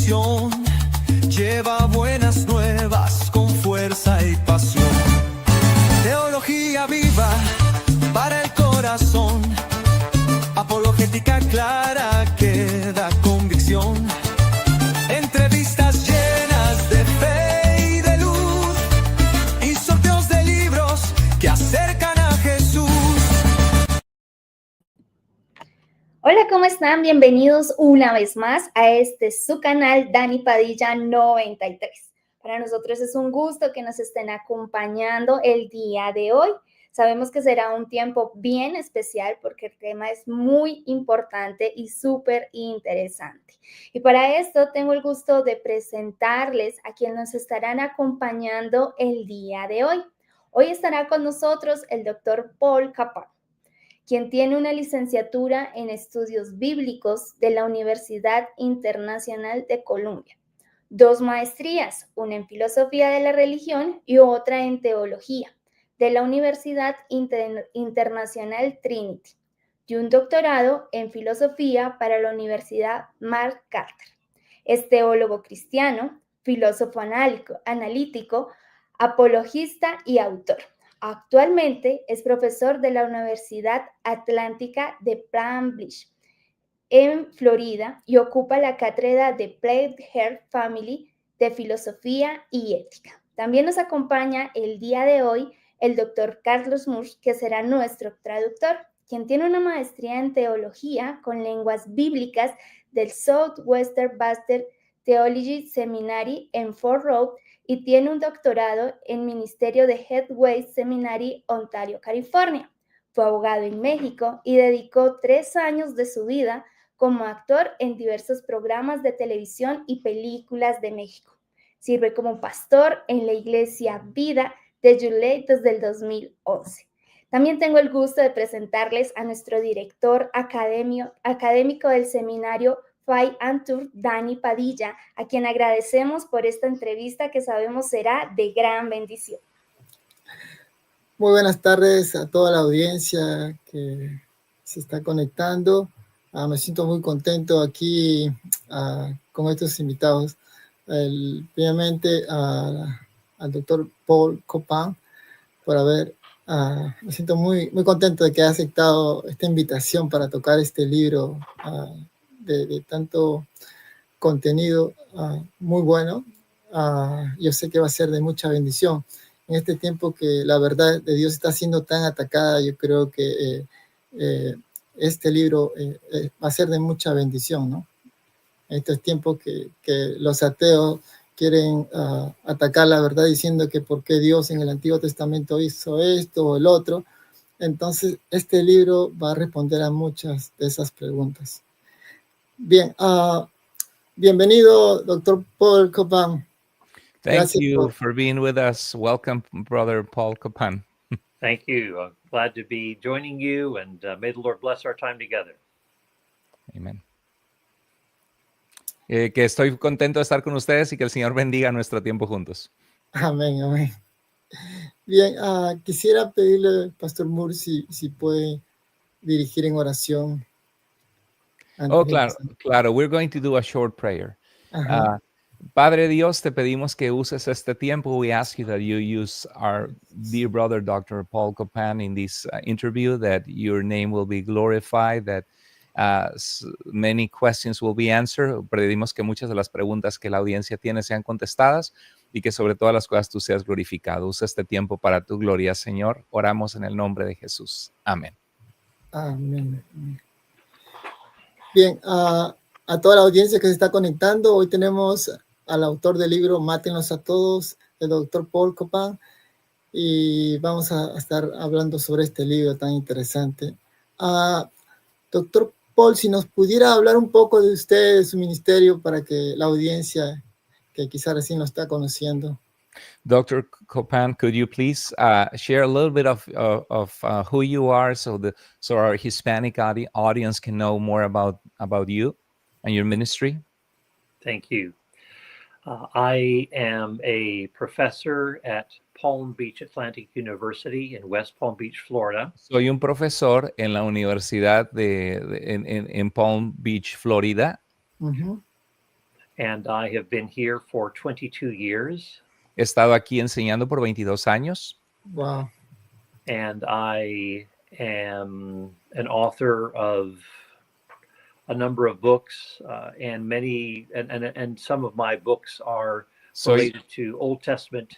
bendición, lleva buenas nuevas con fuerza y pasión. Teología viva para el corazón, apologética clara que da convicción. Entrevistas llenas de fe y de luz y sorteos de libros que acercan a Jesús. Hola, ¿cómo están? Bienvenidos una vez más a su canal Dani Padilla 93. Para nosotros es un gusto que nos estén acompañando el día de hoy. Sabemos que será un tiempo bien especial porque el tema es muy importante y súper interesante. Y para esto tengo el gusto de presentarles a quienes nos estarán acompañando el día de hoy. Hoy estará con nosotros el doctor Paul Capán, quien tiene una licenciatura en estudios bíblicos de la Universidad Internacional de Columbia, 2 maestrías, una en filosofía de la religión y otra en teología, de la Universidad Internacional Trinity, y un doctorado en filosofía para la Universidad MacArthur. Es teólogo cristiano, filósofo analítico, apologista y autor. Actualmente es profesor de la Universidad Atlántica de Palm Beach, en Florida, y ocupa la cátedra de Plaid Heart Family de Filosofía y Ética. También nos acompaña el día de hoy el doctor Carlos Murs, que será nuestro traductor, quien tiene una maestría en teología con lenguas bíblicas del Southwestern Baptist Theology Seminary en Fort Road y tiene un doctorado en Ministerio de Headway Seminary, Ontario, California. Fue abogado en México y dedicó 3 años de su vida como actor en diversos programas de televisión y películas de México. Sirve como pastor en la Iglesia Vida de Juliet desde el 2011. También tengo el gusto de presentarles a nuestro director académico del seminario Fay Antur, Dani Padilla, a quien agradecemos por esta entrevista que sabemos será de gran bendición. Muy buenas tardes a toda la audiencia que se está conectando. Me siento muy contento aquí con estos invitados. Primeramente al doctor Paul Capán por me siento muy contento de que haya aceptado esta invitación para tocar este libro de tanto contenido muy bueno. Yo sé que va a ser de mucha bendición. En este tiempo que la verdad de Dios está siendo tan atacada, yo creo que este libro va a ser de mucha bendición, ¿no? En estos tiempos que los ateos quieren atacar la verdad diciendo que por qué Dios en el Antiguo Testamento hizo esto o el otro. Entonces, este libro va a responder a muchas de esas preguntas. Bien, bienvenido, doctor Paul Capán. Thank you for being with us. Welcome, Brother Paul Capán. Thank you. I'm glad to be joining you, and may the Lord bless our time together. Amen. Que estoy contento de estar con ustedes y que el Señor bendiga nuestro tiempo juntos. Amén, amén. Bien, quisiera pedirle al Pastor Moore si puede dirigir en oración. Claro. We're going to do a short prayer. Padre Dios, te pedimos que uses este tiempo. We ask you that you use our dear brother, Dr. Paul Capán, in this interview, that your name will be glorified, that many questions will be answered. Pedimos que muchas de las preguntas que la audiencia tiene sean contestadas y que sobre todas las cosas tú seas glorificado. Usa este tiempo para tu gloria, Señor. Oramos en el nombre de Jesús. Amén. Amén. Bien, a toda la audiencia que se está conectando, hoy tenemos al autor del libro Mátenlos a Todos, el doctor Paul Capán, y vamos a estar hablando sobre este libro tan interesante. Doctor Paul, si nos pudiera hablar un poco de usted, de su ministerio, para que la audiencia que quizá recién lo está conociendo. Dr. Capán, could you please share a little bit of who you are so our Hispanic audience can know more about you and your ministry? Thank you. I am a professor at Palm Beach Atlantic University in West Palm Beach, Florida. Soy un profesor en la Universidad en Palm Beach, Florida. Uh-huh. and I have been here for 22 years. He estado aquí enseñando por 22 años. Wow. And I am an author of a number of books, and some of my books are related to Old Testament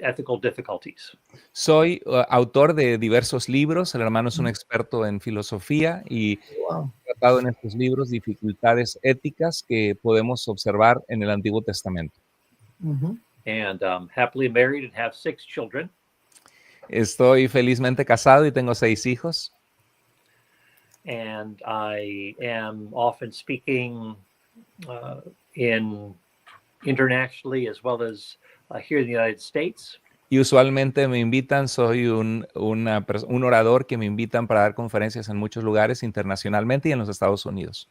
ethical difficulties. Soy autor de diversos libros. El hermano es un experto en filosofía y Wow. he tratado en estos libros dificultades éticas que podemos observar en el Antiguo Testamento. Ujú. And happily married and have 6 children. Estoy felizmente casado y tengo 6 hijos. And I am often speaking internationally as well as here in the United States. Y usualmente me invitan, soy un orador que me invitan para dar conferencias en muchos lugares internacionalmente y en los Estados Unidos.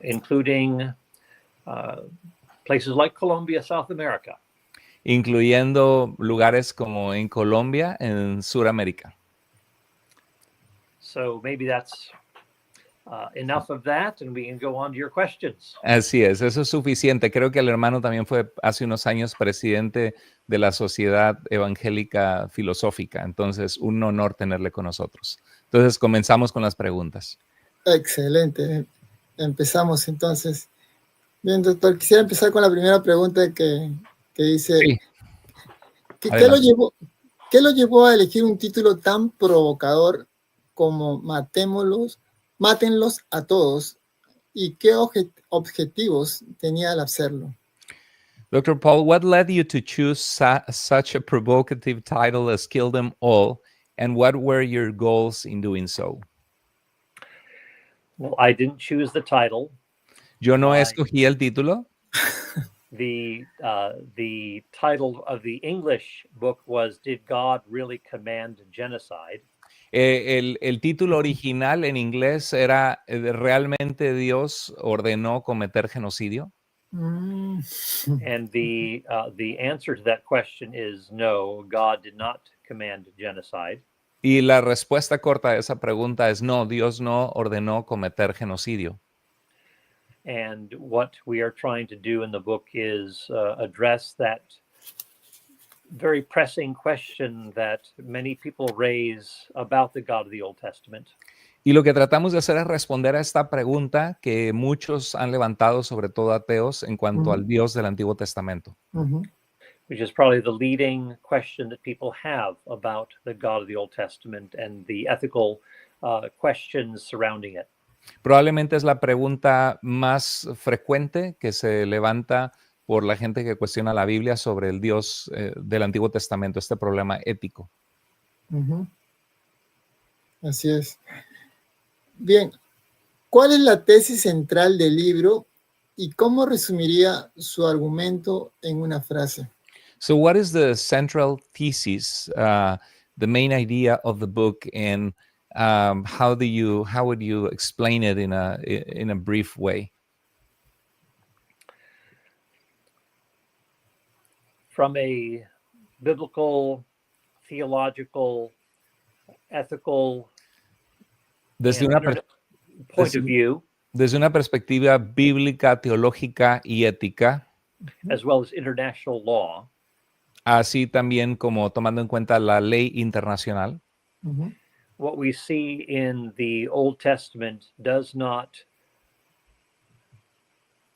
Including places like Colombia, South America. Incluyendo lugares como en Colombia, en Sudamérica. So maybe that's enough of that, and we can go on to your questions. Así es, eso es suficiente. Creo que el hermano también fue hace unos años presidente de la Sociedad Evangélica Filosófica, entonces un honor tenerle con nosotros. Entonces comenzamos con las preguntas. Excelente. Empezamos entonces. Bien, doctor, quisiera empezar con la primera pregunta que dice, Sí. ¿qué lo llevó a elegir un título tan provocador como Mátenlos a todos? ¿Y qué objetivos tenía al hacerlo? Dr. Paul, what led you to choose such a provocative title as Kill Them All, and what were your goals in doing so? Well, I didn't choose the title. Yo no escogí el título. The title of the English book was Did God Really Command Genocide? El título original en inglés era ¿Realmente Dios ordenó cometer genocidio? And the answer to that question is no, God did not command genocide. Y la respuesta corta a esa pregunta es no, Dios no ordenó cometer genocidio. And what we are trying to do in the book is address that very pressing question that many people raise about the God of the Old Testament. Y lo que tratamos de hacer es responder a esta pregunta que muchos han levantado, sobre todo ateos, en cuanto al Dios del Antiguo Testamento. Which is probably the leading question that people have about the God of the Old Testament and the ethical questions surrounding it. Probablemente es la pregunta más frecuente que se levanta por la gente que cuestiona la Biblia sobre el Dios del Antiguo Testamento, este problema ético. Así es. Bien, ¿cuál es la tesis central del libro y cómo resumiría su argumento en una frase? So what is the central thesis, the main idea of the book, and how would you explain it in a brief way? From a biblical, theological, ethical point of view, desde una perspectiva bíblica, teológica y ética, as well as international law, así también como tomando en cuenta la ley internacional, what we see in the Old Testament does not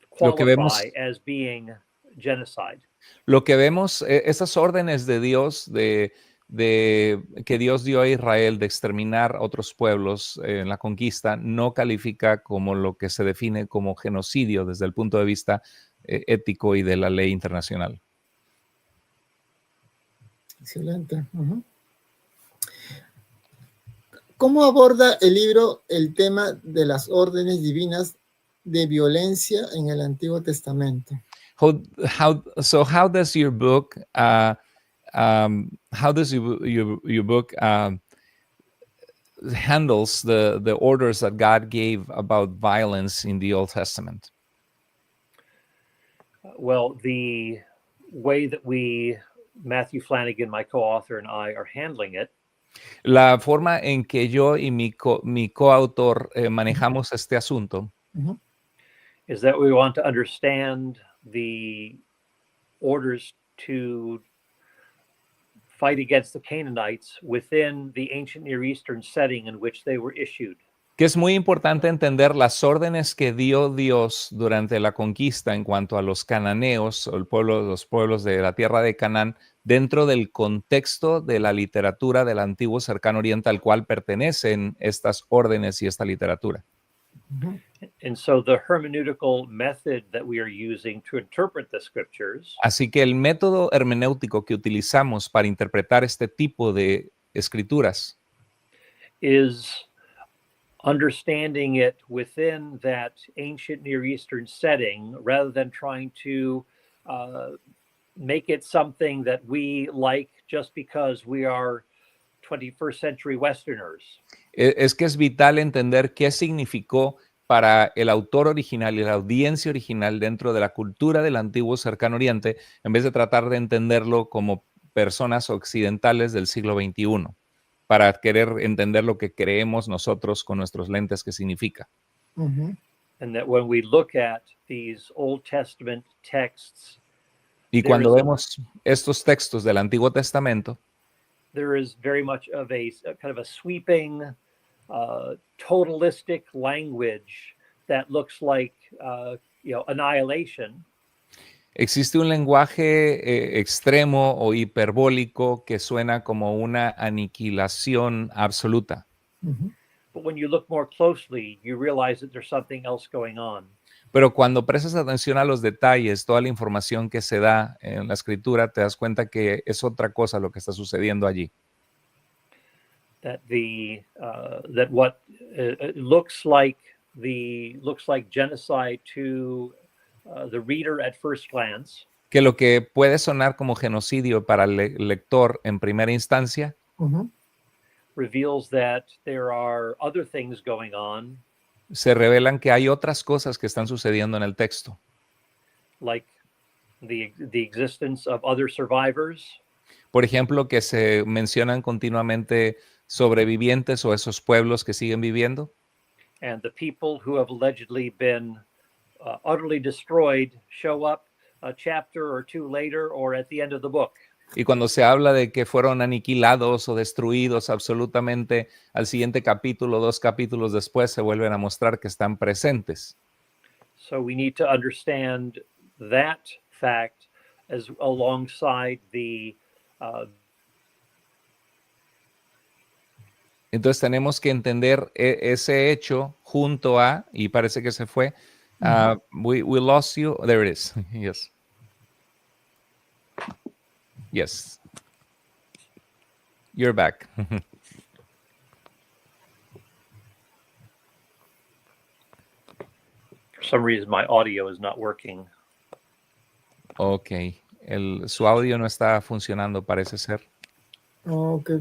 qualify as being genocide. Lo que vemos, esas órdenes de Dios, de que Dios dio a Israel de exterminar a otros pueblos en la conquista, no califica como lo que se define como genocidio desde el punto de vista ético y de la ley internacional. Excelente. ¿Cómo aborda el libro el tema de las órdenes divinas de violencia en el Antiguo Testamento? How does your book handles the orders that God gave about violence in the Old Testament? Well, the way that Matthew Flanagan, my co-author, and I are handling it. La forma en que yo y mi coautor manejamos este asunto is that we want to understand the orders to fight against the Canaanites within the ancient Near Eastern setting in which they were issued. Que es muy importante entender las órdenes que dio Dios durante la conquista en cuanto a los cananeos, o los pueblos de la tierra de Canaán, dentro del contexto de la literatura del antiguo cercano oriente al cual pertenecen estas órdenes y esta literatura. And so the hermeneutical method that we are using to interpret the scriptures Así que el método hermenéutico que utilizamos para interpretar este tipo de escrituras is understanding it within that ancient Near Eastern setting rather than trying to make it something that we like just because we are 21st century Westerners. es que es vital entender qué significó para el autor original y la audiencia original dentro de la cultura del antiguo cercano oriente, en vez de tratar de entenderlo como personas occidentales del siglo XXI, para querer entender lo que creemos nosotros con nuestros lentes que significa. And that when we look at these Old Testament texts, Y cuando vemos estos textos del Antiguo Testamento, there is very much of a kind of a sweeping, totalistic language that looks like, annihilation. existe un lenguaje extremo o hiperbólico que suena como una aniquilación absoluta. But when you look more closely, you realize that there's something else going on. Pero cuando prestas atención a los detalles, toda la información que se da en la escritura, te das cuenta que es otra cosa lo que está sucediendo allí. That what looks like genocide to the reader at first glance, Que lo que puede sonar como genocidio para el lector en primera instancia, reveals that there are other things going on, se revelan que hay otras cosas que están sucediendo en el texto, like the existence of other survivors, por ejemplo, que se mencionan continuamente sobrevivientes o esos pueblos que siguen viviendo, and the people who have allegedly been utterly destroyed show up a chapter or two later or at the end of the book. y cuando se habla de que fueron aniquilados o destruidos absolutamente, al siguiente capítulo, 2 capítulos después, se vuelven a mostrar que están presentes. So we need to understand that fact as alongside the Entonces tenemos que entender ese hecho junto a, y parece que se fue, we lost you, there it is, yes. Yes. You're back. For some reason my audio is not working. Ok, su audio no está funcionando, parece ser. Okay,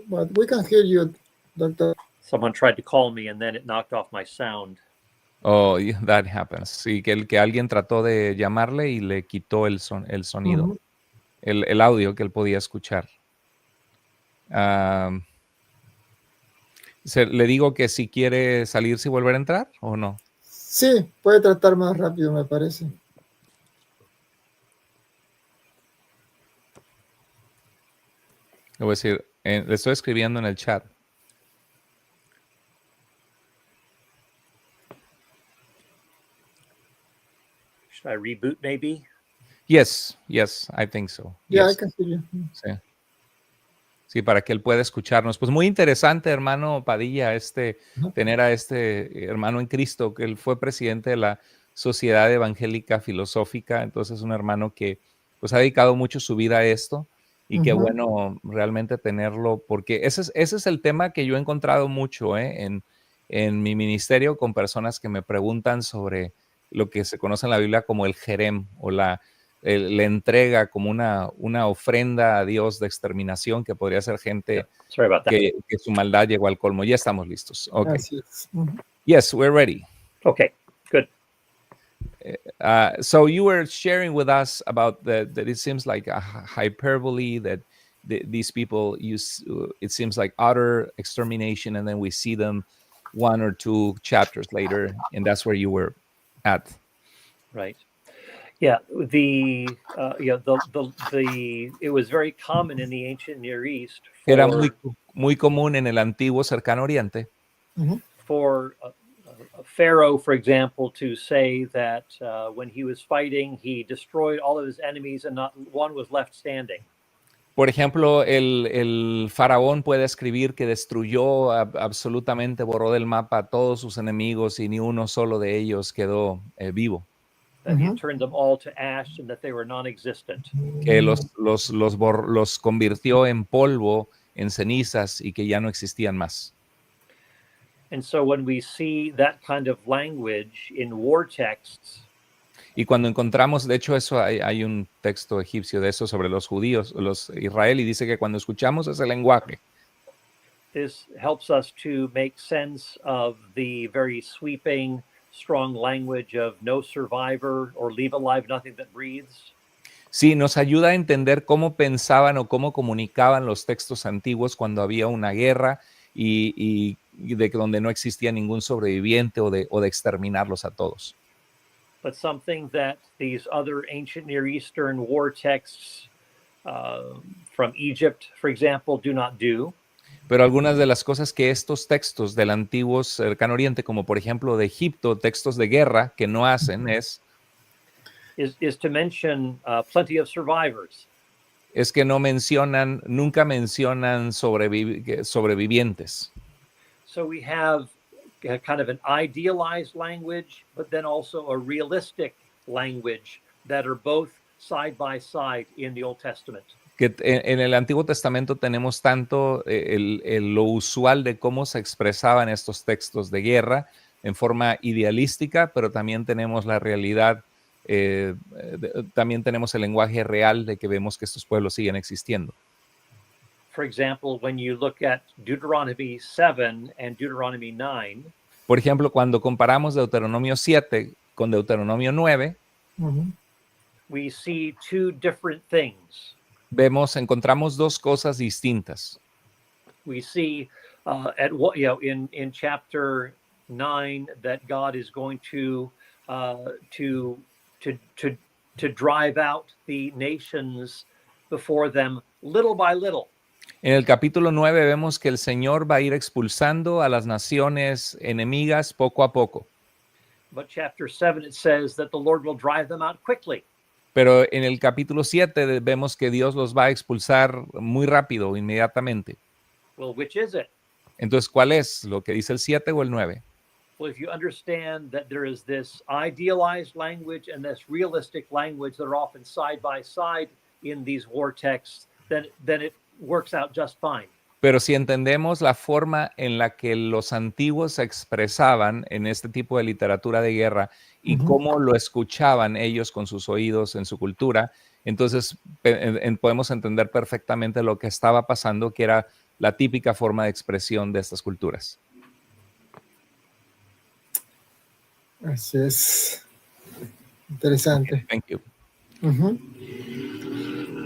but we can hear you, Doctor. Someone tried to call me and then it knocked off my sound. Oh, yeah, that happens. Sí, que alguien trató de llamarle y le quitó el sonido, el audio que él podía escuchar. ¿Le digo que si quiere salirse y volver a entrar o no? Sí, puede tratar más rápido, me parece. Le voy a decir, le estoy escribiendo en el chat. Should I reboot maybe? Yes, I think so. Yeah, Yes. I can hear you. Sí. Sí, para que él pueda escucharnos. Pues muy interesante, hermano Padilla, tener a este hermano en Cristo, que él fue presidente de la Sociedad Evangélica Filosófica, entonces un hermano que pues ha dedicado mucho su vida a esto. Y qué bueno realmente tenerlo, porque ese es el tema que yo he encontrado mucho en mi ministerio con personas que me preguntan sobre lo que se conoce en la Biblia como el jerem o la entrega como una ofrenda a Dios de exterminación que podría ser gente Sorry about that. que su maldad llegó al colmo. Ya estamos listos. Okay. Así es. Yes, we're ready. Okay, good. So you were sharing with us about that it seems like a hyperbole that these people use. It seems like utter extermination, and then we see them 1 or 2 chapters later, and that's where you were at. Right. Yeah. It was very common in the ancient Near East Era muy común en el antiguo Cercano Oriente for a pharaoh, for example, to say that when he was fighting, he destroyed all of his enemies and not one was left standing. Por ejemplo, el faraón puede escribir que destruyó absolutamente, borró del mapa a todos sus enemigos y ni uno solo de ellos quedó vivo. That he turned them all to ash and that they were non-existent. Que los convirtió en polvo, en cenizas y que ya no existían más. And so when we see that kind of language in war texts, y cuando encontramos, de hecho eso hay un texto egipcio de eso sobre los judíos, los Israel, y dice que cuando escuchamos ese lenguaje, this helps us to make sense of the very sweeping, strong language of no survivor or leave alive nothing that breathes. Sí, nos ayuda a entender cómo pensaban o cómo comunicaban los textos antiguos cuando había una guerra y de donde no existía ningún sobreviviente o de exterminarlos a todos. But something that these other ancient Near Eastern war texts from Egypt, for example, do not do. Pero algunas de las cosas que estos textos del antiguo Cercano Oriente, como por ejemplo de Egipto, textos de guerra, que no hacen is to mention plenty of survivors. Es que nunca mencionan sobrevivientes. So we have kind of an idealized language, but then also a realistic language that are both side by side in the Old Testament. Que en el Antiguo Testamento tenemos tanto lo usual de cómo se expresaban estos textos de guerra en forma idealística, pero también tenemos la realidad, también tenemos el lenguaje real de que vemos que estos pueblos siguen existiendo. For example, when you look at Deuteronomy 7 and Deuteronomy 9, por ejemplo, cuando comparamos Deuteronomio 7 con Deuteronomio 9, we see two different things. Encontramos dos cosas distintas. We see in chapter 9 that God is going to drive out the nations before them little by little. En el capítulo 9 vemos que el Señor va a ir expulsando a las naciones enemigas poco a poco. But chapter 7 it says that the Lord will drive them out quickly. Pero en el capítulo 7 vemos que Dios los va a expulsar muy rápido, inmediatamente. Well, which is it? Entonces, ¿cuál es? ¿Lo que dice el 7 o el 9? Well, if you understand that there is this idealized language and this realistic language that are often side by side in these war texts, then it works out just fine. Pero si entendemos la forma en la que los antiguos se expresaban en este tipo de literatura de guerra y cómo lo escuchaban ellos con sus oídos en su cultura, entonces podemos entender perfectamente lo que estaba pasando, que era la típica forma de expresión de estas culturas. Así es. Interesante. Thank you.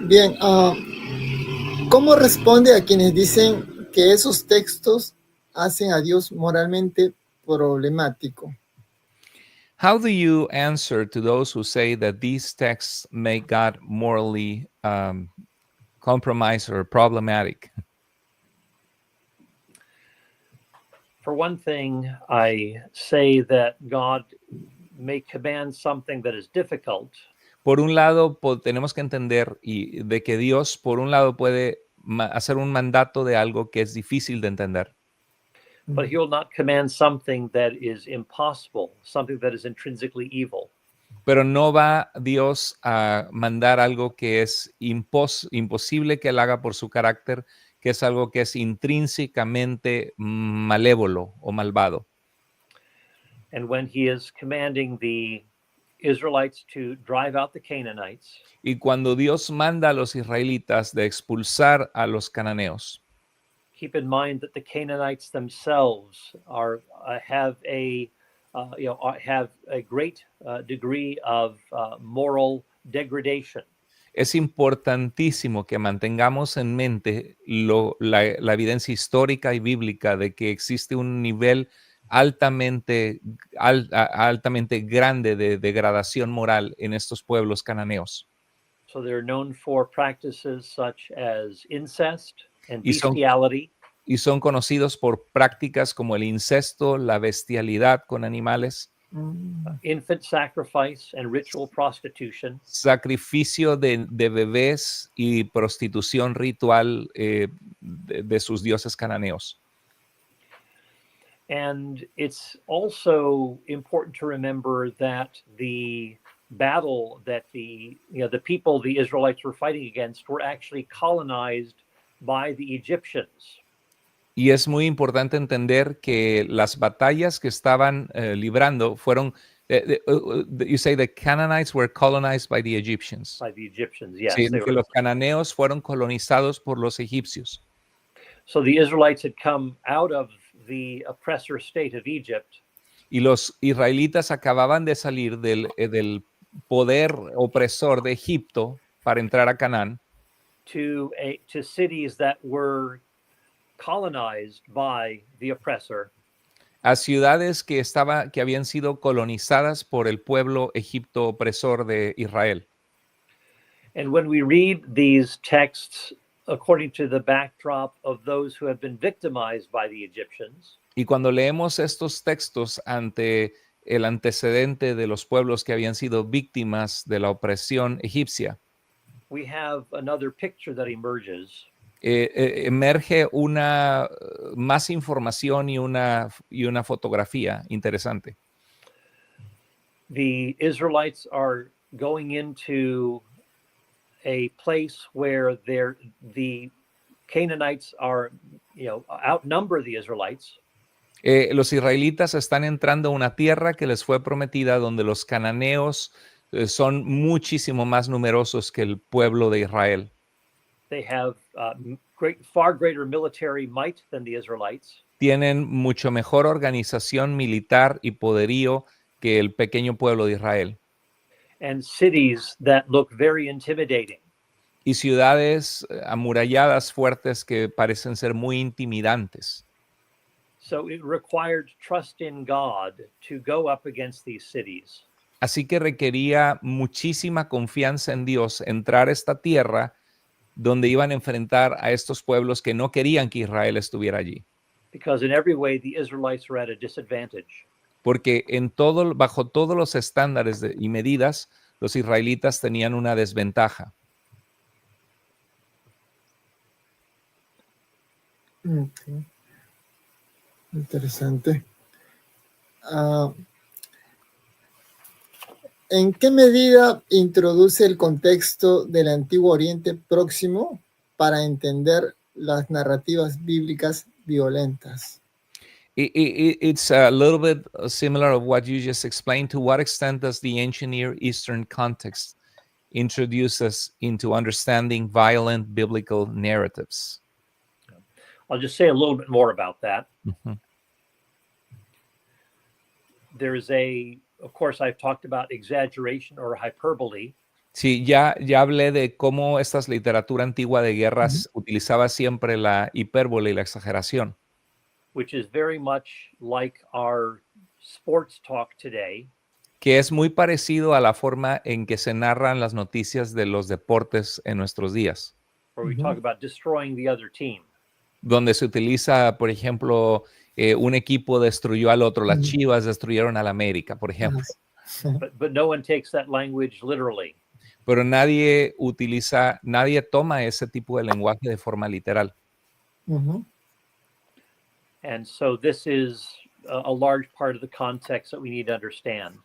Bien, ¿cómo responde a quienes dicen que esos textos hacen a Dios moralmente problemático? How do you answer to those who say that these texts make God morally compromised or problematic? For one thing, I say that God may command something that is difficult. Por un lado, tenemos que entender de que Dios, por un lado, puede hacer un mandato de algo que es difícil de entender. But he will not command something that is impossible, something that is intrinsically evil. Pero no va Dios a mandar algo que es imposible que él haga por su carácter, que es algo que es intrínsecamente malévolo o malvado. And when he is commanding the Israelites to drive out the Canaanites, y cuando Dios manda a los israelitas de expulsar a los cananeos, keep in mind that the Canaanites themselves have a great degree of moral degradation. Es importantísimo que mantengamos en mente la evidencia histórica y bíblica de que existe un nivel altamente grande de degradación moral en estos pueblos cananeos. So they're known for practices such as incest and Y son- bestiality, Y son conocidos por prácticas como el incesto, la bestialidad con animales, infant sacrifice, and ritual prostitution. sacrificio de bebés y prostitución ritual de sus dioses cananeos. And it's also important to remember that the battle that the people the Israelites were fighting against were actually colonized by the Egyptians. Y es muy importante entender que las batallas que estaban librando fueron, you say the Canaanites were colonized by the Egyptians. By the Egyptians, yes. Sí, They que were. los cananeos fueron colonizados por los egipcios. So the Israelites had come out of the oppressor state of Egypt Y los israelitas acababan de salir del poder opresor de Egipto para entrar a Canaán, to cities that were colonized by the oppressor, a ciudades que habían sido colonizadas por el pueblo egipto opresor de Israel. and when we read these texts according to the backdrop of those who have been victimized by the Egyptians, Y cuando leemos estos textos ante el antecedente de los pueblos que habían sido víctimas de la opresión egipcia, we have another picture that emerges, emerge más información y una fotografía interesante. the Israelites are going into a place where the Canaanites are, outnumber the Israelites. Los israelitas están entrando a una tierra que les fue prometida, donde los cananeos son muchísimo más numerosos que el pueblo de Israel. They have far greater military might than the Israelites. Tienen mucho mejor organización militar y poderío que el pequeño pueblo de Israel. And cities that look very intimidating. Y ciudades amuralladas fuertes que parecen ser muy intimidantes. So it required trust in God to go up against these cities. Así que requería muchísima confianza en Dios entrar a esta tierra donde iban a enfrentar a estos pueblos que no querían que Israel estuviera allí. Because in every way the Israelites were at a disadvantage. Porque bajo todos los estándares y medidas, los israelitas tenían una desventaja. Okay. Interesante. ¿En qué medida introduce el contexto del Antiguo Oriente Próximo para entender las narrativas bíblicas violentas? It's a little bit similar of what you just explained. To what extent does the ancient Near Eastern context introduce us into understanding violent biblical narratives? I'll just say a little bit more about that. Mm-hmm. There's of course, I've talked about exaggeration or hyperbole. Sí, ya hablé de cómo esta literatura antigua de guerras utilizaba siempre la hipérbole y la exageración. Which is very much like our sports talk today. Que es muy parecido a la forma en que se narran las noticias de los deportes en nuestros días. Where we talk about destroying the other team. Donde se utiliza, por ejemplo, un equipo destruyó al otro, las Chivas destruyeron al América, por ejemplo. But no one takes that language literally. Pero nadie toma ese tipo de lenguaje de forma literal. And so this is a large part of the context that we need to understand.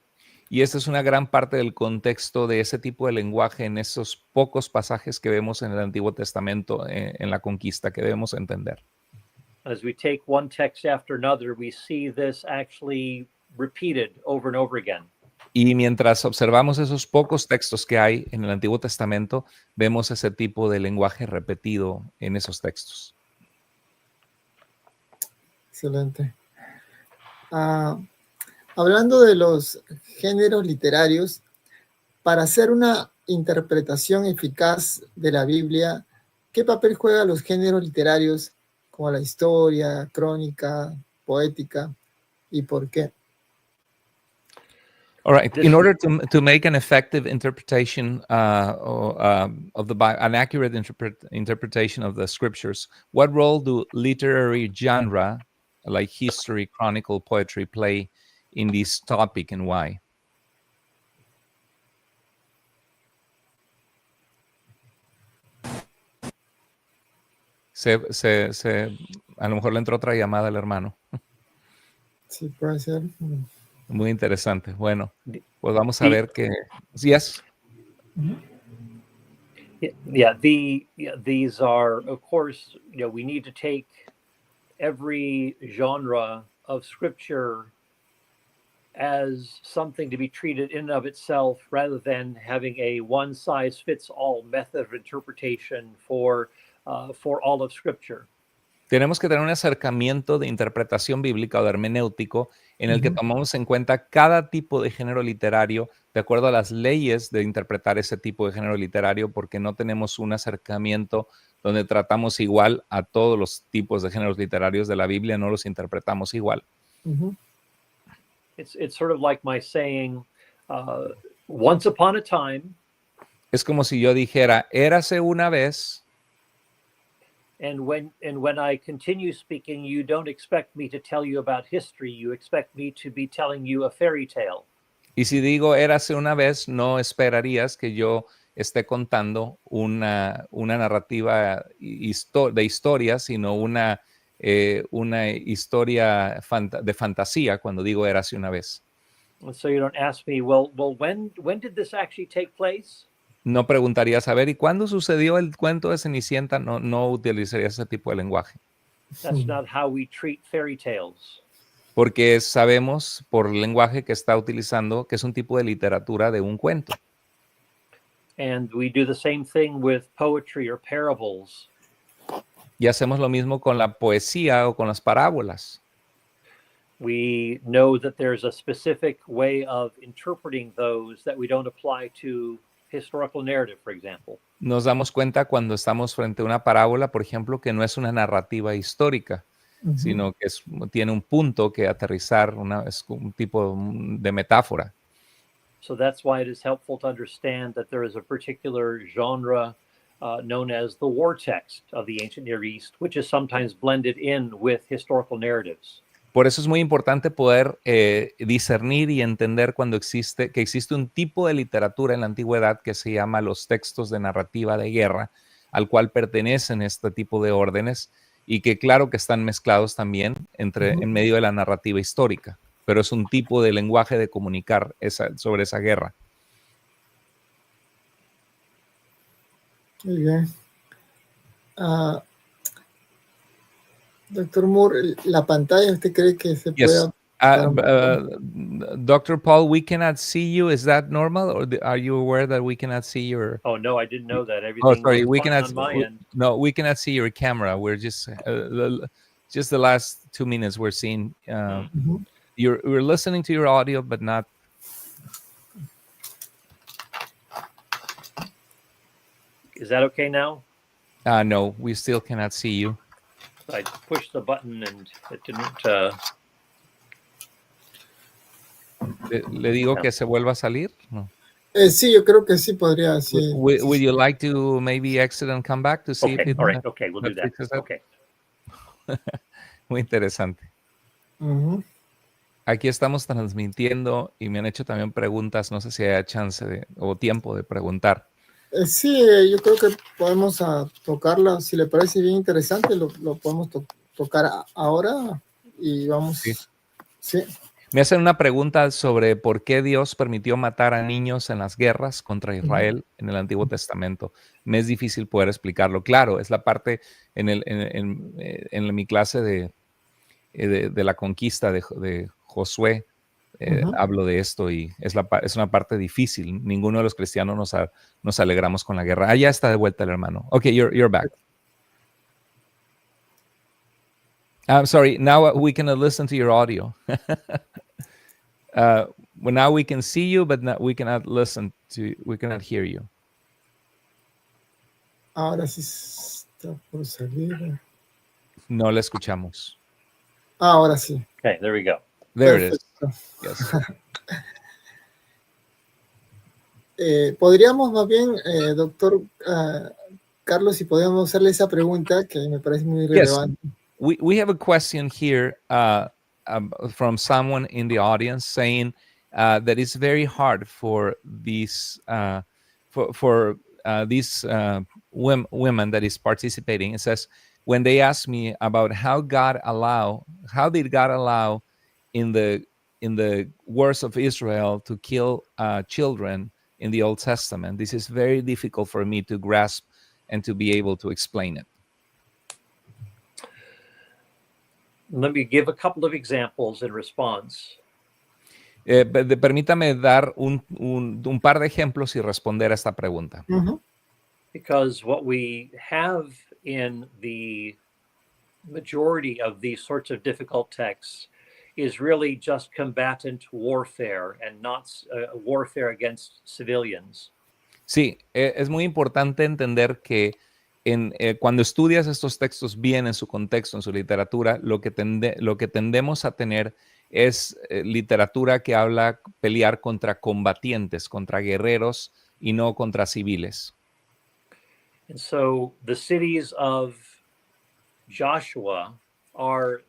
Y esta es una gran parte del contexto de ese tipo de lenguaje en esos pocos pasajes que vemos en el Antiguo Testamento, en la conquista, que debemos entender. As we take one text after another, we see this actually repeated over and over again. Y mientras observamos esos pocos textos que hay en el Antiguo Testamento, vemos ese tipo de lenguaje repetido en esos textos. Excelente. Hablando de los géneros literarios, para hacer una interpretación eficaz de la Biblia, ¿qué papel juegan los géneros literarios como la historia, crónica, poética y por qué. All right. This- In order to make an effective interpretation of the Bible, an accurate interpretation of the scriptures, what role do literary genre like history, chronicle, poetry play in this topic, and why? A lo mejor le entró otra llamada al hermano. Sí, puede ser. Muy interesante. Bueno, pues vamos a ver que... Yes. These are, of course, we need to take every genre of scripture as something to be treated in and of itself, rather than having a one-size-fits-all method of interpretation for all of scripture. Tenemos que tener un acercamiento de interpretación bíblica o de hermenéutico en el que tomamos en cuenta cada tipo de género literario de acuerdo a las leyes de interpretar ese tipo de género literario, porque no tenemos un acercamiento donde tratamos igual a todos los tipos de géneros literarios de la Biblia, no los interpretamos igual. It's sort of like my saying, once upon a time. Es como si yo dijera, érase una vez. And when I continue speaking, you don't expect me to tell you about history. You expect me to be telling you a fairy tale. Y si digo érase una vez, no esperarías que yo esté contando una narrativa de historia, sino una historia de fantasía cuando digo érase una vez. And so you don't ask me, well, when did this actually take place? No preguntarías, a ver, ¿y cuándo sucedió el cuento de Cenicienta? No utilizarías ese tipo de lenguaje. That's not how we treat fairy tales. Porque sabemos por el lenguaje que está utilizando que es un tipo de literatura de un cuento. And we do the same thing with poetry or parables. Y hacemos lo mismo con la poesía o con las parábolas. We know that there's a specific way of interpreting those that we don't apply to historical narrative, for example. Nos damos cuenta cuando estamos frente a una parábola, por ejemplo, que no es una narrativa histórica, sino que tiene un punto que aterrizar, es un tipo de metáfora. So that's why it is helpful to understand that there is a particular genre known as the war text of the ancient Near East, which is sometimes blended in with historical narratives. Por eso es muy importante poder discernir y entender que existe un tipo de literatura en la antigüedad que se llama los textos de narrativa de guerra, al cual pertenecen este tipo de órdenes y que claro que están mezclados también en medio de la narrativa histórica, pero es un tipo de lenguaje de comunicar sobre esa guerra. Muy bien. Doctor Moore, la pantalla, ¿usted cree que se puede? Dr. Paul, we cannot see you. Is that normal, or are you aware that we cannot see your? Oh no, I didn't know that. Everything. Oh, sorry, was we fine cannot. on my end. No, we cannot see your camera. We're just the last 2 minutes we're seeing. We're listening to your audio, but not. Is that okay now? No, we still cannot see you. I pushed the button and it didn't. Le digo que se vuelva a salir. No. Sí, yo creo que sí podría. Sí. Would you like to maybe exit and come back to see Okay, if it? all right, okay, we'll do that. Okay. Muy interesante. Aquí estamos transmitiendo y me han hecho también preguntas. No sé si haya chance o tiempo de preguntar. Sí, yo creo que podemos tocarla. Si le parece bien interesante, lo podemos tocar ahora y vamos. Sí. Me hacen una pregunta sobre por qué Dios permitió matar a niños en las guerras contra Israel en el Antiguo Testamento. Me es difícil poder explicarlo. Claro, es la parte en mi clase de la conquista de Josué. Hablo de esto y es una parte difícil. Ninguno de los cristianos nos alegramos con la guerra. Ya está de vuelta el hermano. Okay, you're back. I'm sorry. Now we cannot listen to your audio. Well, now we can see you, but we cannot we cannot hear you. Ahora sí está por salir. No le escuchamos. Ahora sí. Okay, there we go. There it is. Perfecto. Yes. Podríamos más bien, doctor Carlos, si podemos hacerle esa pregunta que me parece muy relevante. We have a question here from someone in the audience saying that it's very hard for these women that is participating. It says, when they ask me about how did God allow in the wars of Israel to kill children in the Old Testament, this is very difficult for me to grasp and to be able to explain it. Let me give a couple of examples in response. Permítame dar un par de ejemplos y responder a esta pregunta. Ujú. Because what we have in the majority of these sorts of difficult texts is really just combatant warfare and not warfare against civilians. Sí, es muy importante entender que cuando estudias estos textos bien en su contexto, en su literatura, lo que tendemos a tener es literatura que habla pelear contra combatientes, contra guerreros y no contra civiles. And so the cities of Joshua are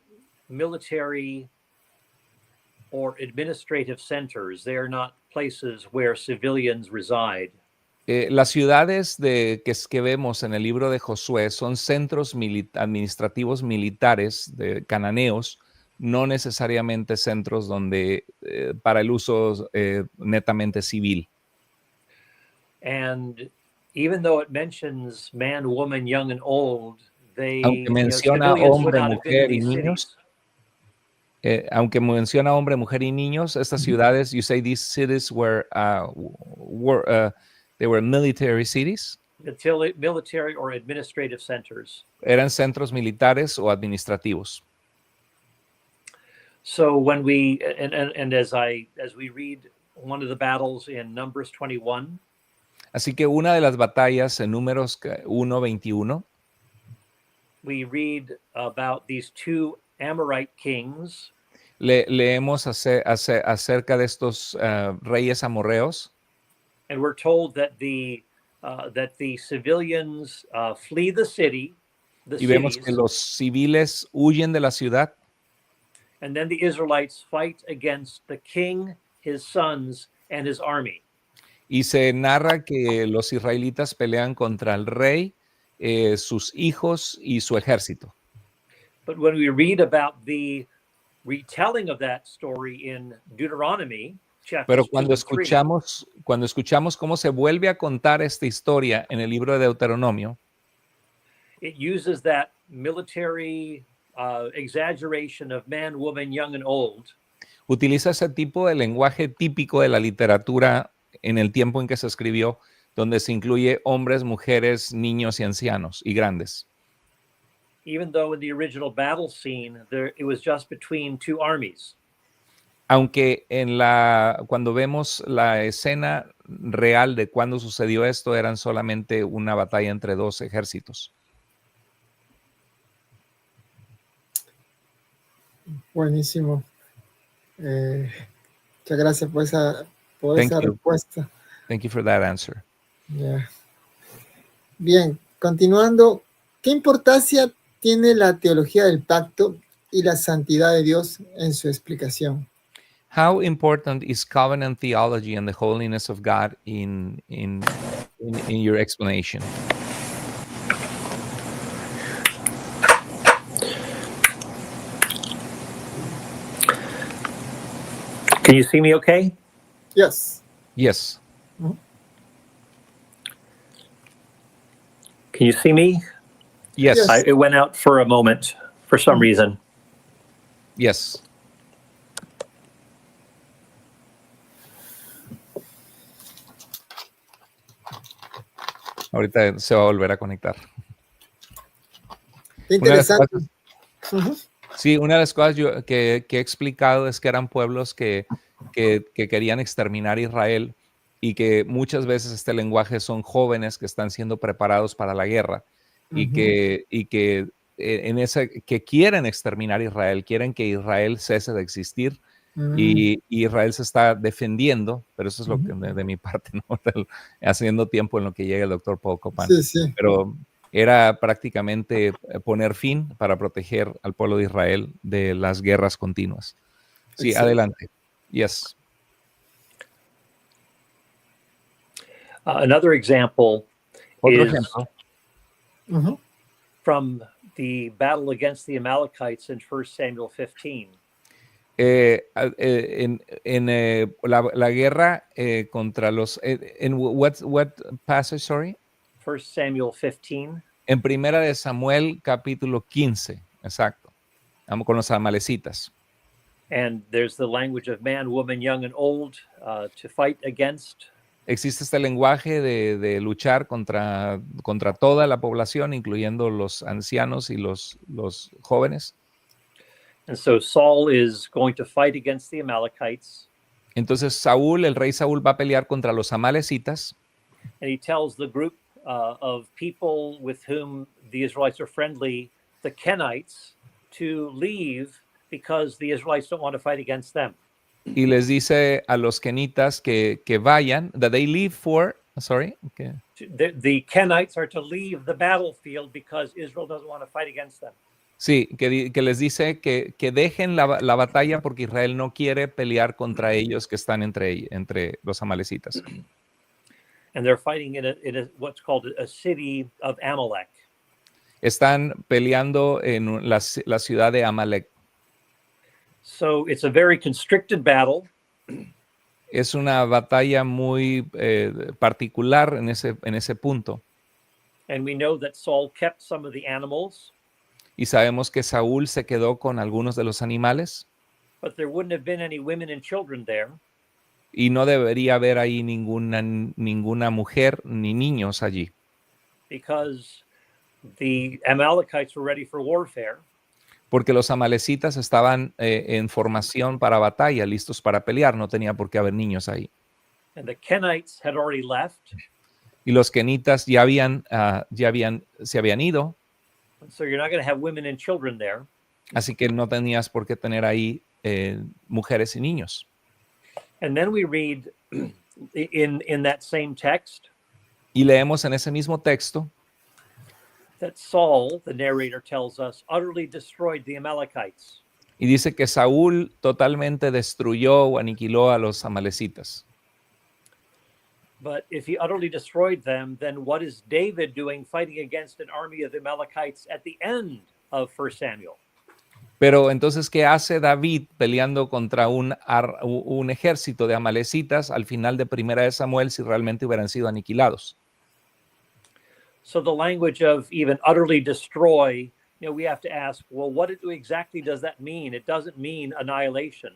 military or administrative centers. They are not places where civilians reside. Las ciudades que vemos en el libro de Josué son centros administrativos militares de cananeos, no necesariamente centros donde para el uso netamente civil. And even though it mentions man, woman, young and old, Aunque menciona civilians would hombre, not have been in mujer y these niños, cities. aunque menciona hombre, mujer y niños, estas ciudades, you say these cities were they were military cities. Military or administrative centers. Eran centros militares o administrativos. So when we and as we read one of the battles in Numbers 21, Así que una de las batallas en Números 1:21, we read about these two Amorite kings. leemos acerca de estos reyes amorreos. And we're told that the civilians flee the city, Y vemos que los civiles huyen de la ciudad. And then the Israelites fight against the king, his sons, and his army. Y se narra que los israelitas pelean contra el rey, sus hijos y su ejército. But when we read about the retelling of that story in Deuteronomy, pero cuando escuchamos cómo se vuelve a contar esta historia en el libro de Deuteronomio, it uses that military exaggeration of man, woman, young and old. Utiliza ese tipo de lenguaje típico de la literatura en el tiempo en que se escribió, donde se incluye hombres, mujeres, niños y ancianos y grandes. Even though in the original battle scene, it was just between two armies. Aunque cuando vemos la escena real de cuando sucedió esto, eran solamente una batalla entre dos ejércitos. Buenísimo. Muchas gracias por esa respuesta. Thank you for that answer. Yeah. Bien, continuando, ¿qué importancia tiene la teología del pacto y la santidad de Dios en su explicación? How important is covenant theology and the holiness of God in your explanation? Can you see me okay? Yes. Yes. Mm-hmm. Can you see me? Yes. Yes. It went out for a moment for some reason. Yes. Ahorita se va a volver a conectar. Qué interesante. Una de las cosas que he explicado es que eran pueblos que querían exterminar a Israel y que muchas veces este lenguaje son jóvenes que están siendo preparados para la guerra y que quieren exterminar a Israel, quieren que Israel cese de existir, y Israel se está defendiendo, pero eso es lo que de mi parte, ¿no? Haciendo tiempo en lo que llega el doctor Paul Copan. Sí, sí. Pero era prácticamente poner fin para proteger al pueblo de Israel de las guerras continuas. Sí, Excelente. adelante. Yes. Another example Otro is ejemplo from the battle against the Amalekites in 1 Samuel 15. La guerra contra los what passage, sorry? 1 Samuel 15. En Primera de Samuel capítulo 15, exacto. Vamos con los amalecitas. And there's the language of man, woman, young and old to fight against. Existe este lenguaje de luchar contra toda la población, incluyendo los ancianos y los jóvenes. And so Saul is going to fight against the Amalekites. Entonces Saúl, el rey Saúl, va a pelear contra los amalecitas. And he tells the group of people with whom the Israelites are friendly, the Kenites, to leave because the Israelites don't want to fight against them. Y les dice a los kenitas que vayan, that they leave for, sorry. Okay. The Kenites are to leave the battlefield because Israel doesn't want to fight against them. Sí, que les dice que dejen la batalla porque Israel no quiere pelear contra ellos que están entre los amalecitas. And they're fighting in a what's called a city of Amalek. Están peleando en la ciudad de Amalek. So it's a very constricted battle. Es una batalla muy particular en ese punto. And we know that Saul kept some of the animals. Y sabemos que Saúl se quedó con algunos de los animales. But there wouldn't have been any women and children there. Y no debería haber ahí ninguna mujer ni niños allí. Because the Amalekites were ready for warfare. Porque los amalecitas estaban en formación para batalla, listos para pelear. No tenía por qué haber niños ahí. And the Kenites had already left. Y los kenitas se habían ido. So you're not going to have women and children there. Así que no tenías por qué tener ahí mujeres y niños. And then we read in that same text. Y leemos en ese mismo texto That Saul, the narrator tells us, utterly destroyed the Amalekites. y dice que Saúl totalmente destruyó o aniquiló a los amalecitas. But if he utterly destroyed them, then what is David doing fighting against an army of the Amalekites at the end of 1 Samuel? Pero entonces, ¿qué hace David peleando contra un ejército de amalecitas al final de Primera de Samuel si realmente hubieran sido aniquilados? So the language of even utterly destroy, we have to ask, well, what exactly does that mean? It doesn't mean annihilation.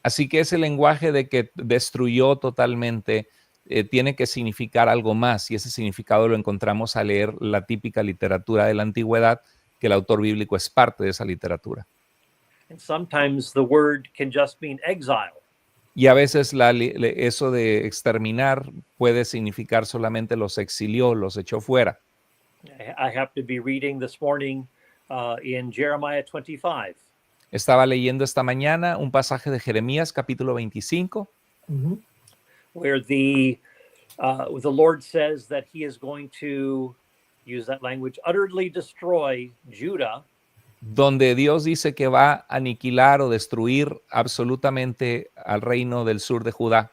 Así que ese lenguaje de que destruyó totalmente tiene que significar algo más, y ese significado lo encontramos al leer la típica literatura de la antigüedad, que el autor bíblico es parte de esa literatura. And sometimes the word can just mean exile. Y a veces eso de exterminar puede significar solamente los exilió, los echó fuera. I have to be reading this morning in Jeremiah 25. Estaba leyendo esta mañana un pasaje de Jeremías capítulo 25, where the Lord says that he is going to use that language, utterly destroy Judah. Donde Dios dice que va a aniquilar o destruir absolutamente al reino del sur de Judá.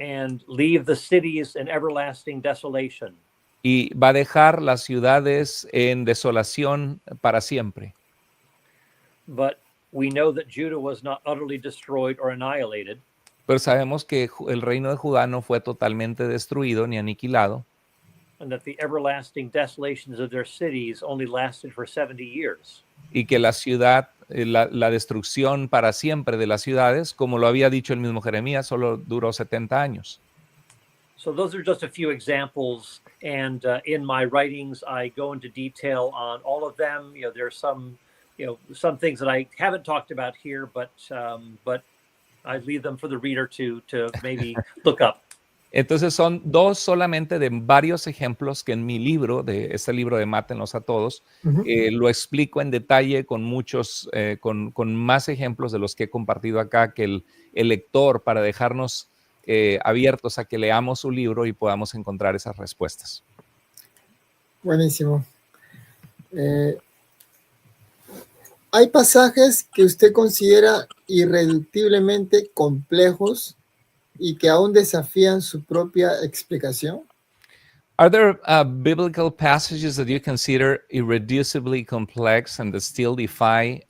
And leave the cities in everlasting desolation. Y va a dejar las ciudades en desolación para siempre. But we know that Judah was not utterly destroyed or annihilated. Pero sabemos que el reino de Judá no fue totalmente destruido ni aniquilado. And that the everlasting desolations of their cities only lasted for 70 years. Y que la ciudad, la destrucción para siempre de las ciudades, como lo había dicho el mismo Jeremías, solo duró 70 años. So those are just a few examples, and in my writings I go into detail on all of them. There are some things that I haven't talked about here, but I leave them for the reader to maybe look up. Entonces son dos solamente de varios ejemplos que en mi libro, de este libro de Mátenlos a Todos, lo explico en detalle con muchos, con más ejemplos de los que he compartido acá, que el lector, para dejarnos abiertos a que leamos su libro y podamos encontrar esas respuestas. Buenísimo. ¿Hay pasajes que usted considera irreductiblemente complejos y que aún desafían su propia explicación? Are there biblical passages that you consider irreducibly complex and that still defy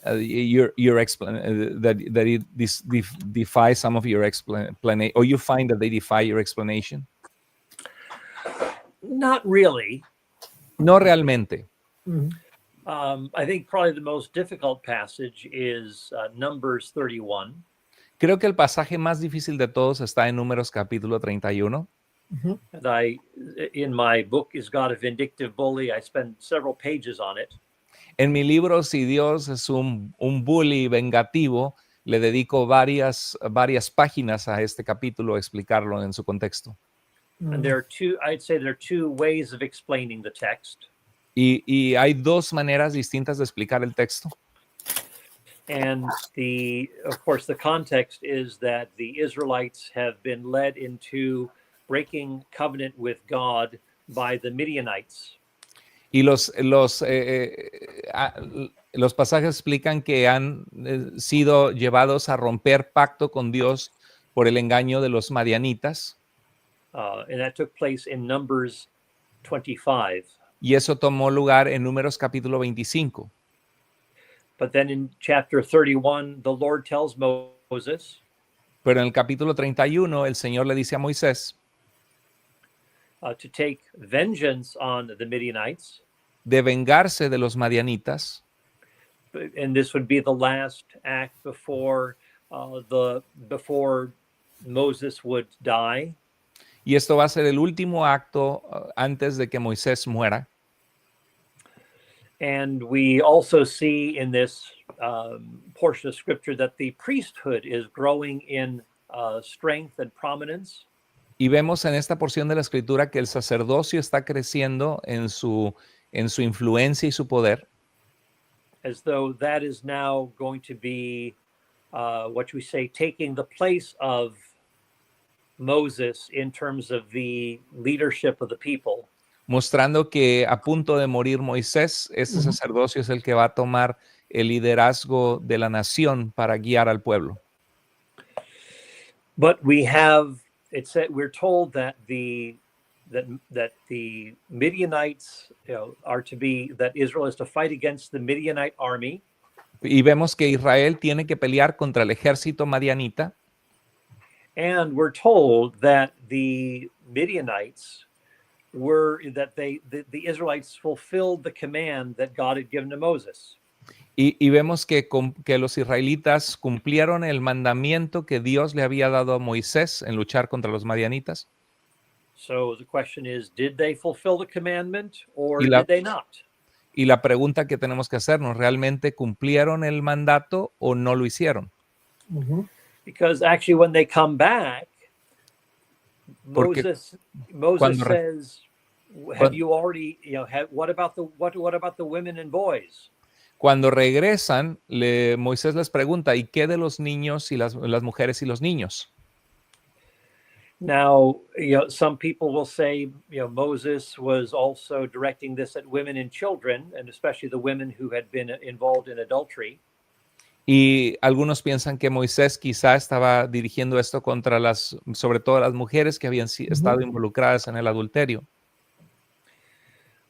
your explanation, that it defy some of your explanation, or you find that they defy your explanation? Not really. No realmente. I think probably the most difficult passage is Numbers 31. Creo que el pasaje más difícil de todos está en Números capítulo 31. And in my book, Is God a Vindictive Bully? I spend several pages on it. En mi libro, Si Dios es un bully vengativo, le dedico varias páginas a este capítulo, a explicarlo en su contexto. And I'd say there are two ways of explaining the text. Y hay dos maneras distintas de explicar el texto. And of course, the context is that the Israelites have been led into breaking covenant with God by the Midianites. Y los pasajes explican que han sido llevados a romper pacto con Dios por el engaño de los madianitas. And that took place in Numbers 25. Y eso tomó lugar en Números capítulo 25. But then in chapter 31, the Lord tells Moses, pero en el capítulo 31, el Señor le dice a Moisés to take vengeance on the Midianites. De vengarse de los madianitas. And this would be the last act before Moses would die. Y esto va a ser el último acto antes de que Moisés muera. And we also see in this portion of scripture that the priesthood is growing in strength and prominence. Y vemos en esta porción de la escritura que el sacerdocio está creciendo en su influencia y su poder. As though that is now going to be what we say, taking the place of Moses in terms of the leadership of the people. Mostrando que a punto de morir Moisés, ese sacerdocio es el que va a tomar el liderazgo de la nación para guiar al pueblo. But we're told that the Midianites, that Israel is to fight against the Midianite army. Y vemos que Israel tiene que pelear contra el ejército madianita. And we're told that the Midianites the Israelites fulfilled the command that God had given to Moses. Y vemos que los israelitas cumplieron el mandamiento que Dios le había dado a Moisés en luchar contra los madianitas. So the question is, did they fulfill the commandment or did they not? Y la pregunta que tenemos que hacernos, ¿realmente cumplieron el mandato o no lo hicieron? Because actually when they come back, Moses says, "Have you already, what about the women and boys?" Cuando regresan, Moisés les pregunta, ¿y qué de los niños y las mujeres y los niños? Now, some people will say, Moses was also directing this at women and children, and especially the women who had been involved in adultery. Y algunos piensan que Moisés quizá estaba dirigiendo esto contra sobre todo las mujeres que habían estado involucradas en el adulterio.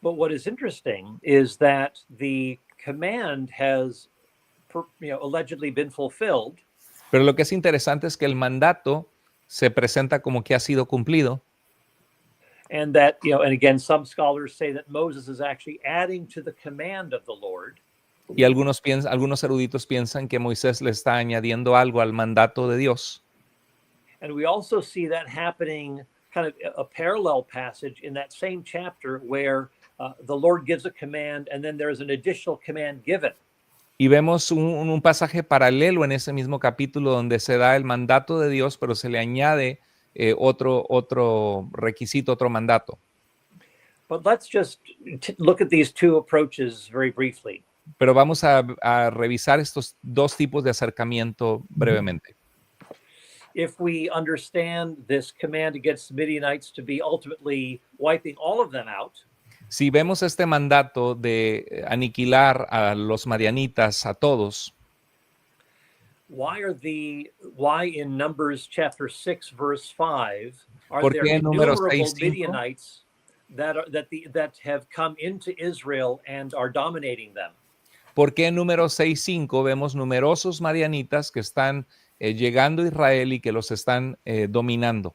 But what is interesting is that the command has, allegedly been fulfilled. Pero lo que es interesante es que el mandato se presenta como que ha sido cumplido. And that, and again, some scholars say that Moses is actually adding to the command of the Lord. Y algunos eruditos piensan que Moisés le está añadiendo algo al mandato de Dios. And we also see that happening, kind of a parallel passage in that same chapter where the Lord gives a command and then there's an additional command given. Y vemos un pasaje paralelo en ese mismo capítulo donde se da el mandato de Dios, pero se le añade otro requisito, otro mandato. But let's just look at these two approaches very briefly. Pero vamos a revisar estos dos tipos de acercamiento brevemente. If we understand this command against the Midianites to be ultimately wiping all of them out, Si vemos este mandato de aniquilar a los madianitas, a todos, why in Numbers chapter 6 verse 5 are ¿por there qué en Números innumerable 6:5? Midianites that have come into Israel and are dominating them? ¿Por qué en Números 6:5 vemos numerosos madianitas que están llegando a Israel y que los están dominando?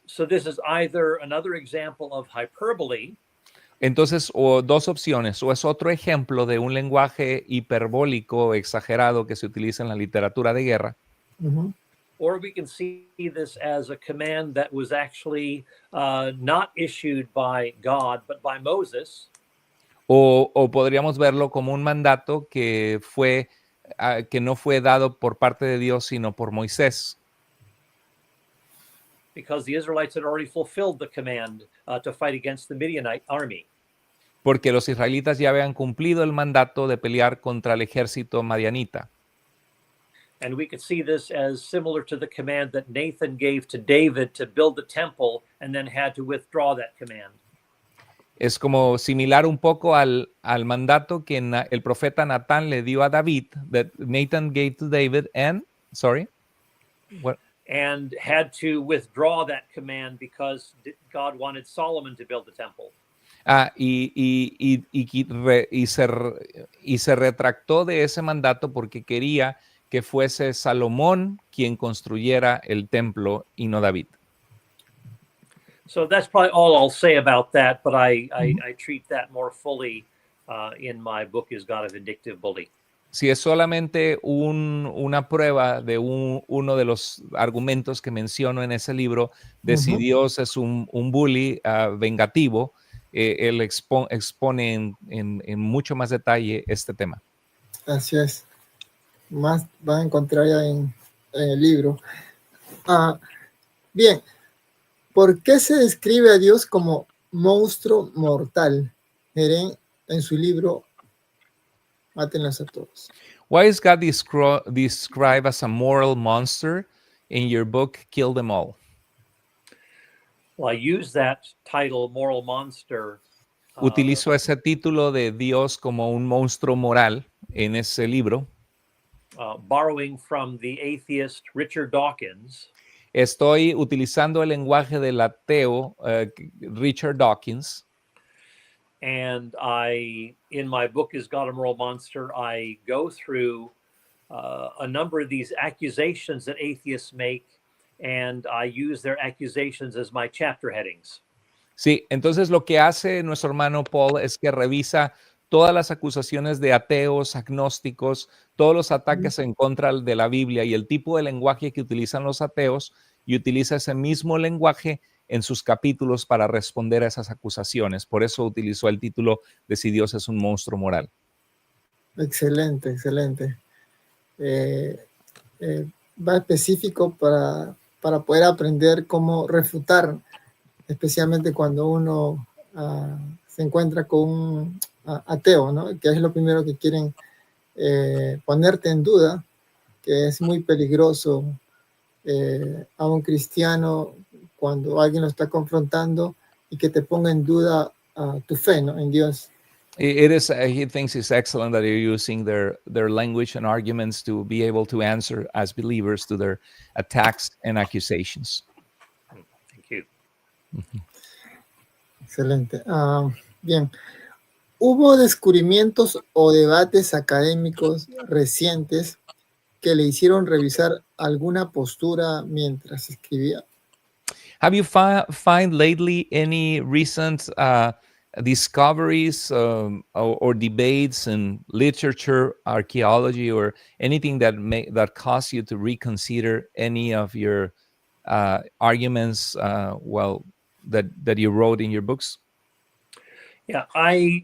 So this is either another example of hyperbole, Entonces, o dos opciones, o es otro ejemplo de un lenguaje hiperbólico, exagerado que se utiliza en la literatura de guerra, or we can see this as a command that was actually not issued by God, but by Moses. o podríamos verlo como un mandato que no fue dado por parte de Dios, sino por Moisés. Because the Israelites had already fulfilled the command to fight against the Midianite army. Porque los israelitas ya habían cumplido el mandato de pelear contra el ejército madianita. And we could see this as similar to the command that Nathan gave to David to build the temple and then had to withdraw that command. Es como similar un poco al mandato que el profeta Natán le dio a David, that Nathan gave to David and had to withdraw that command because God wanted Solomon to build the temple. Y se retractó de ese mandato porque quería que fuese Salomón quien construyera el templo y no David. So that's probably all I'll say about that, but I treat that more fully in my book, Is God a Vindictive Bully? Si es solamente una prueba de uno de los argumentos que menciono en ese libro, de si Dios es un bully vengativo, él expone en mucho más detalle este tema. Así es. Más van a encontrar ya en el libro. Bien, ¿por qué se describe a Dios como monstruo mortal? Miren en su libro Mátenlos a todos. Why is God described as a moral monster in your book, Kill Them All? Well, I use that title, Moral Monster. Utilizo ese título de Dios como un monstruo moral en ese libro. Borrowing from the atheist Richard Dawkins. Estoy utilizando el lenguaje del ateo Richard Dawkins. And in my book, Is God a Moral Monster, I go through a number of these accusations that atheists make, and I use their accusations as my chapter headings. Sí, entonces lo que hace nuestro hermano Paul es que revisa todas las acusaciones de ateos, agnósticos, todos los ataques en contra de la Biblia y el tipo de lenguaje que utilizan los ateos, y utiliza ese mismo lenguaje en sus capítulos para responder a esas acusaciones. Por eso utilizó el título de Si Dios es un monstruo moral. Excelente, excelente. Va específico para poder aprender cómo refutar, especialmente cuando uno se encuentra con un ateo, ¿no? Que es lo primero que quieren ponerte en duda, que es muy peligroso a un cristiano cuando alguien lo está confrontando y que te ponga en duda tu fe, ¿no? En Dios. He thinks it's excellent that you're using their language and arguments to be able to answer as believers to their attacks and accusations. Thank you. Excelente. Bien. ¿Hubo descubrimientos o debates académicos recientes que le hicieron revisar alguna postura mientras escribía? Have you find lately any recent discoveries or debates in literature, archaeology, or anything that caused you to reconsider any of your arguments that you wrote in your books? Yeah, I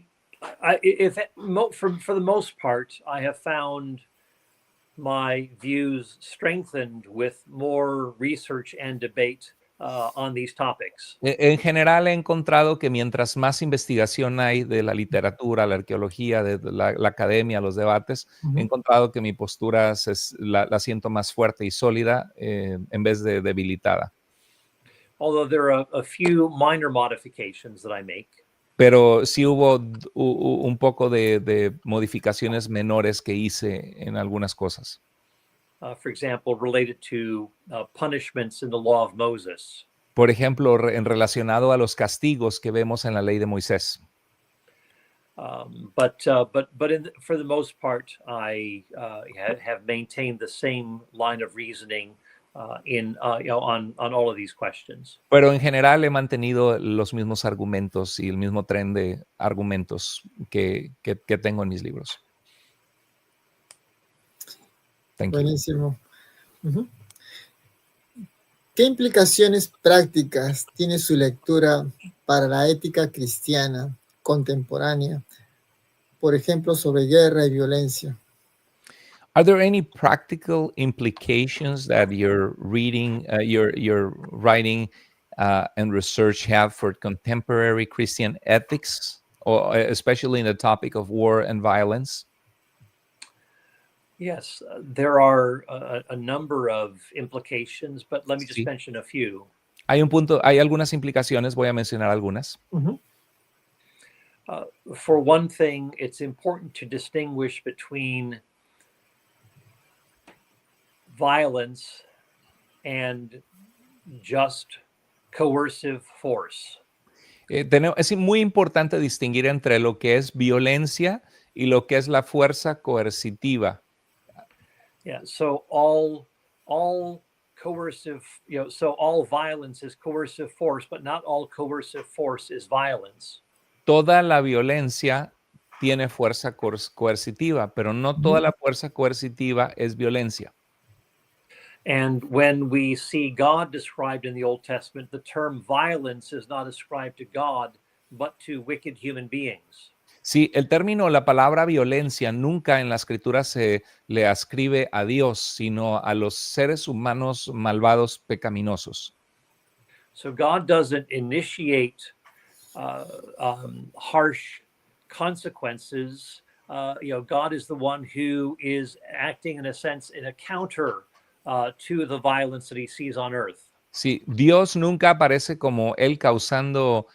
For the most part, I have found my views strengthened with more research and debate on these topics. En general he encontrado que mientras más investigación hay de la literatura, la arqueología, de la academia, los debates, he encontrado que mi postura la siento más fuerte y sólida en vez de debilitada. Although there are a few minor modifications that I make. Pero sí hubo un poco de modificaciones menores que hice en algunas cosas. For example, related to punishments in the law of Moses. Por ejemplo, relacionado a los castigos que vemos en la ley de Moisés. But for the most part, I have maintained the same line of reasoning on all of these questions. Pero en general he mantenido los mismos argumentos y el mismo tren de argumentos que tengo en mis libros. Buenísimo. ¿Qué implicaciones prácticas tiene su lectura para la ética cristiana contemporánea? Por ejemplo, sobre guerra y violencia. Are there any practical implications that your reading, your writing and research have for contemporary Christian ethics, or especially in the topic of war and violence? Yes, there are a number of implications, but let me just mention a few. Hay algunas implicaciones, voy a mencionar algunas. For one thing, it's important to distinguish between violence and just coercive force. Es muy importante distinguir entre lo que es violencia y lo que es la fuerza coercitiva. Yeah, so all coercive, so all violence is coercive force, but not all coercive force is violence. Toda la violencia tiene fuerza coercitiva, pero no toda la fuerza coercitiva es violencia. And when we see God described in the Old Testament, the term violence is not ascribed to God, but to wicked human beings. Sí, el término, la palabra violencia nunca en la escritura se le ascribe a Dios, sino a los seres humanos malvados pecaminosos. So God doesn't initiate harsh consequences. God is the one who is acting in a sense in a counter to the violence that he sees on earth. Sí, Dios nunca aparece como él causando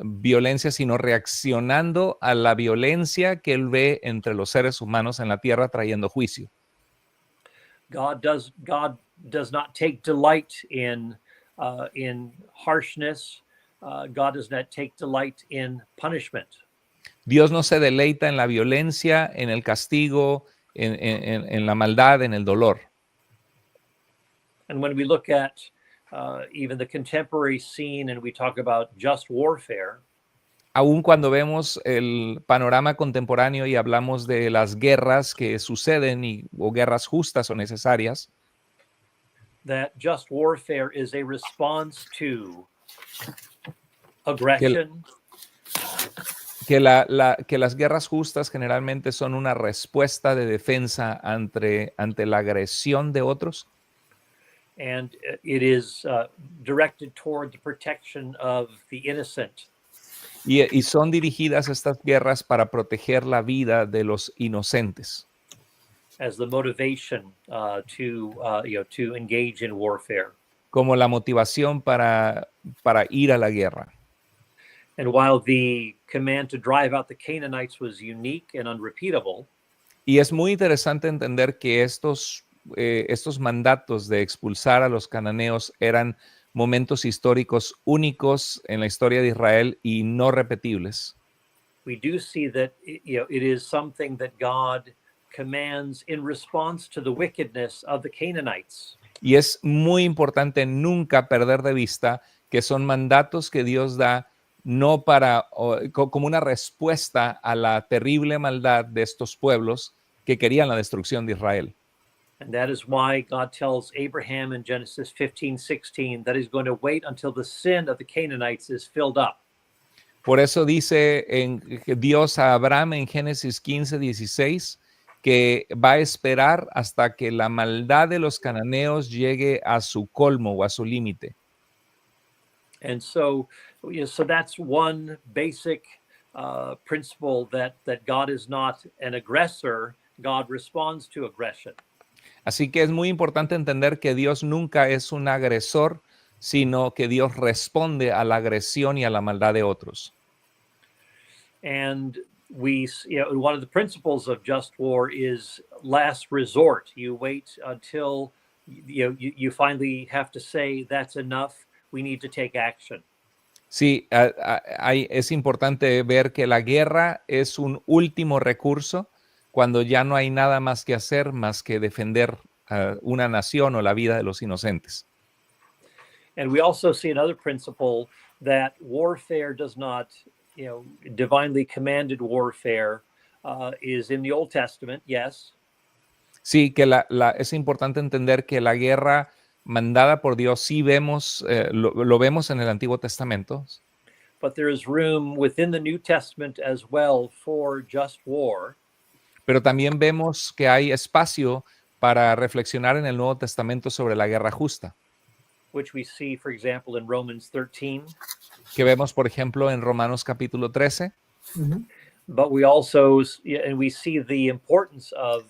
violencia, sino reaccionando a la violencia que él ve entre los seres humanos en la tierra, trayendo juicio. God does not take delight in harshness. God does not take delight in punishment. Dios no se deleita en la violencia, en el castigo, en la maldad, en el dolor. And when we look at even the contemporary scene and we talk about just warfare, aun cuando vemos el panorama contemporáneo y hablamos de las guerras que suceden o guerras justas o necesarias, that just warfare is a response to aggression. Que las guerras justas generalmente son una respuesta de defensa ante la agresión de otros. And it is directed toward the protection of the innocent. Y son dirigidas estas guerras para proteger la vida de los inocentes. As the motivation to engage in warfare. Como la motivación para ir a la guerra. And while the command to drive out the Canaanites was unique and unrepeatable, y es muy interesante entender que estos mandatos de expulsar a los cananeos eran momentos históricos únicos en la historia de Israel y no repetibles. We do see that it is something that God commands in response to the wickedness of the Canaanites. Y es muy importante nunca perder de vista que son mandatos que Dios da no como una respuesta a la terrible maldad de estos pueblos que querían la destrucción de Israel. And that is why God tells Abraham in Genesis 15:16 that he's going to wait until the sin of the Canaanites is filled up. Por eso dice Dios a Abraham en Génesis 15:16 que va a esperar hasta que la maldad de los cananeos llegue a su colmo o a su límite. And so, so that's one basic principle that God is not an aggressor. God responds to aggression. Así que es muy importante entender que Dios nunca es un agresor, sino que Dios responde a la agresión y a la maldad de otros. And one of the principles of just war is last resort. You wait until you finally have to say that's enough. We need to take action. Sí, es importante ver que la guerra es un último recurso cuando ya no hay nada más que hacer más que defender una nación o la vida de los inocentes. And we also see another principle that warfare does not, divinely commanded warfare is in the Old Testament, yes. Sí, que es importante entender que la guerra mandada por Dios sí vemos, lo vemos en el Antiguo Testamento. But there is room within the New Testament as well for just war. Pero también vemos que hay espacio para reflexionar en el Nuevo Testamento sobre la guerra justa. Which we see, for example, in Romans 13. Que vemos, por ejemplo, en Romanos capítulo 13. Ujú. But we also, and we see the importance of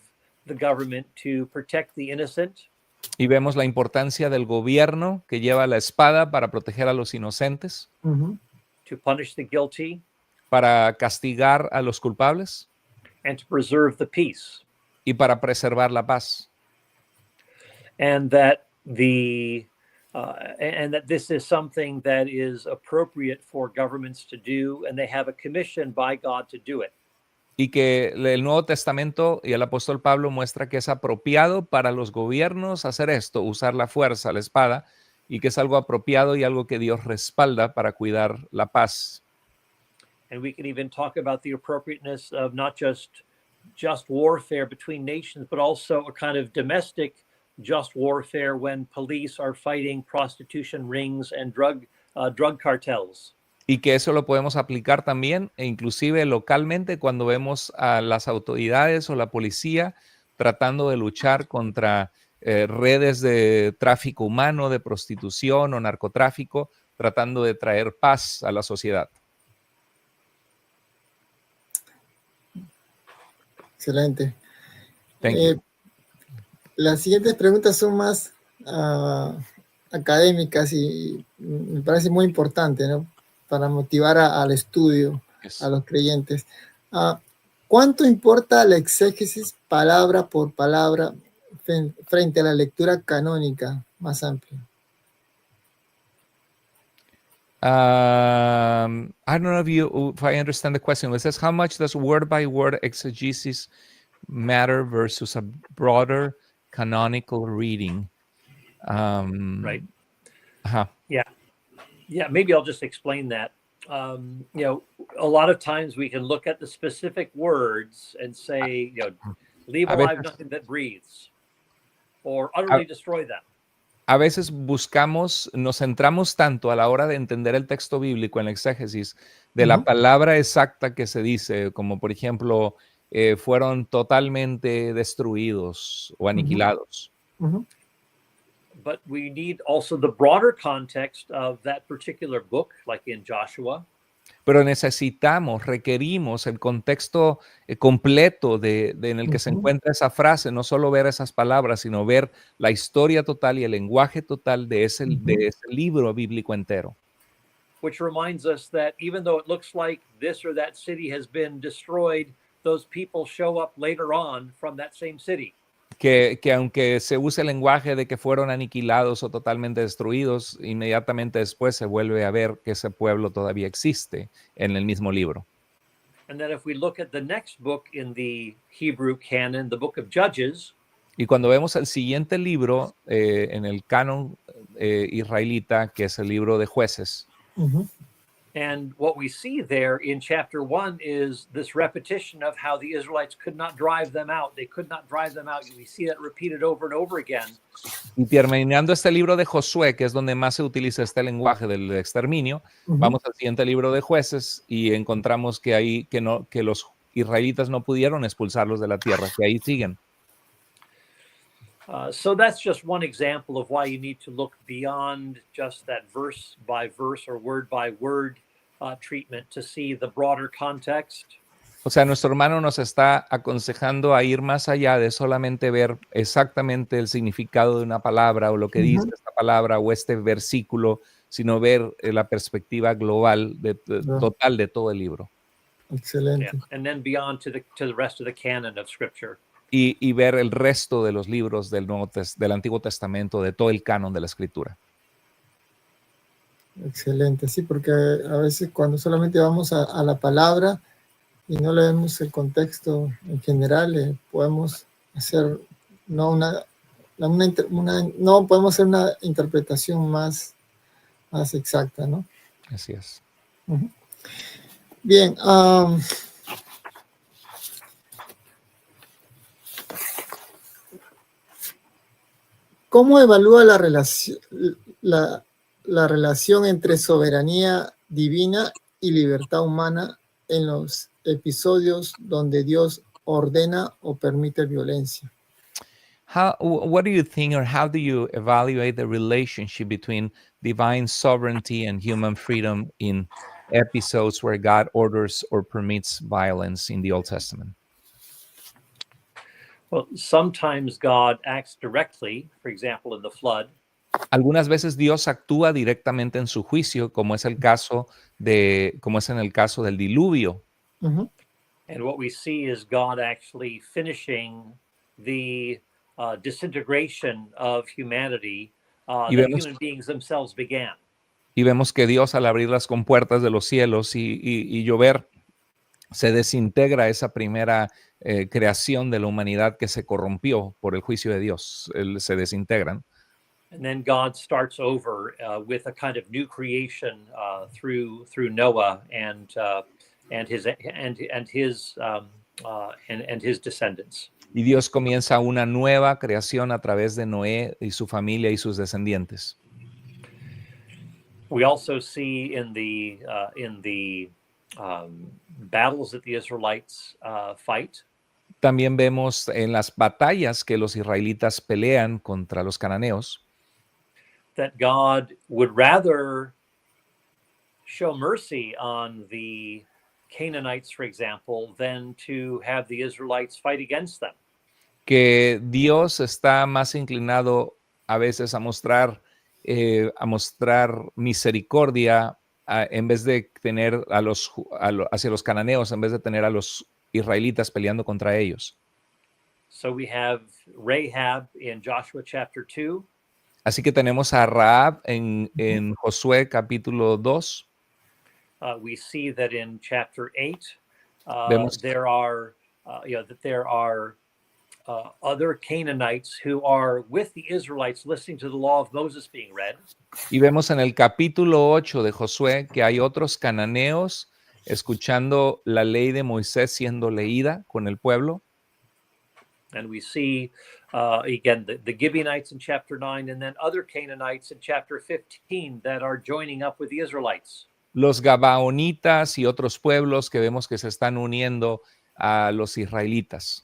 the government to protect the innocent. Y vemos la importancia del gobierno que lleva la espada para proteger a los inocentes, Ujú. To punish the guilty, para castigar a los culpables and to preserve the peace. y para preservar la paz. And that this is something that is appropriate for governments to do, and they have a commission by God to do it. Y que el Nuevo Testamento y el apóstol Pablo muestra que es apropiado para los gobiernos hacer esto, usar la fuerza, la espada, y que es algo apropiado y algo que Dios respalda para cuidar la paz. And we can even talk about the appropriateness of not just warfare between nations, but also a kind of domestic just warfare when police are fighting prostitution rings and drug cartels. Y que eso lo podemos aplicar también, e inclusive localmente, cuando vemos a las autoridades o la policía tratando de luchar contra redes de tráfico humano, de prostitución o narcotráfico, tratando de traer paz a la sociedad. Excelente. Thank you. Las siguientes preguntas son más académicas y me parece muy importante, ¿no? Para motivar al estudio, Yes. a los creyentes. ¿Cuánto importa la exégesis palabra por palabra frente a la lectura canónica más amplia? I don't know if I understand the question. It says, how much does word-by-word exegesis matter versus a broader canonical reading? Right. Uh-huh. Yeah, maybe I'll just explain that. A lot of times we can look at the specific words and say, leave A alive veces- nothing that breathes, or utterly destroy them. A veces nos centramos tanto a la hora de entender el texto bíblico en la exégesis de la Ujú. palabra exacta que se dice, como por ejemplo, fueron totalmente destruidos o aniquilados. Ujú. But we need also the broader context of that particular book, like in Joshua. Pero requerimos el contexto completo en el que se Ujú. encuentra esa frase, no solo ver esas palabras, sino ver la historia total y el lenguaje total de ese libro bíblico entero. Which reminds us that even though it looks like this or that city has been destroyed, those people show up later on from that same city. Que aunque se use el lenguaje de que fueron aniquilados o totalmente destruidos, inmediatamente después se vuelve a ver que ese pueblo todavía existe en el mismo libro. And then if we look at the next book in the Hebrew canon, the book of Judges, Y cuando vemos el siguiente libro en el canon israelita, que es el libro de Jueces, Ujú. And what we see there in chapter 1 is this repetition of how the Israelites could not drive them out. They could not drive them out. We see that repeated over and over again. Y terminando este libro de Josué, que es donde más se utiliza este lenguaje del exterminio, vamos al siguiente libro de Jueces y encontramos que ahí que los israelitas no pudieron expulsarlos de la tierra, que ahí siguen. So that's just one example of why you need to look beyond just that verse by verse or word by word treatment to see the broader context. O sea, nuestro hermano nos está aconsejando a ir más allá de solamente ver exactamente el significado de una palabra o lo que dice esta palabra o este versículo, sino ver la perspectiva global, total de todo el libro. Excelente. Yeah. And then beyond to the rest of the canon of Scripture. Y ver el resto de los libros del Antiguo Testamento, de todo el canon de la Escritura. Excelente, sí, porque a veces cuando solamente vamos a la palabra y no leemos el contexto en general, podemos hacer no podemos hacer una interpretación más exacta, ¿no? Así es. Bien. ¿Cómo evalúa la relación entre soberanía divina y libertad humana en los episodios donde Dios ordena o permite violencia? What do you think, or how do you evaluate the relationship between divine sovereignty and human freedom in episodes where God orders or permits violence in the Old Testament? Well, sometimes God acts directly, for example, in the flood. Algunas veces Dios actúa directamente en su juicio, como es en el caso del diluvio. And what we see is God actually finishing the disintegration of humanity that human beings themselves began. Y vemos que Dios, al abrir las compuertas de los cielos y llover, se desintegra esa primera creación de la humanidad que se corrompió por el juicio de Dios. Se desintegran. And then God starts over with a kind of new creation through Noah and his descendants. Y Dios comienza una nueva creación a través de Noé y su familia y sus descendientes. We also see in the battles that the Israelites fight. También vemos en las batallas que los israelitas pelean contra los cananeos. That God would rather show mercy on the Canaanites, for example, than to have the Israelites fight against them. Que Dios está más inclinado a veces a mostrar misericordia en vez de tener hacia los cananeos, en vez de tener a los israelitas peleando contra ellos. So we have Rahab in Joshua chapter 2. Así que tenemos a Rahab en Josué capítulo 2. We see that in chapter 8 Vemos, there are other Canaanites who are with the Israelites listening to the law of Moses being read. Y vemos en el capítulo 8 de Josué que hay otros cananeos escuchando la ley de Moisés siendo leída con el pueblo. And we see again the Gibeonites in chapter 9 and then other Canaanites in chapter 15 that are joining up with the Israelites. Los gabaonitas y otros pueblos que vemos que se están uniendo a los israelitas.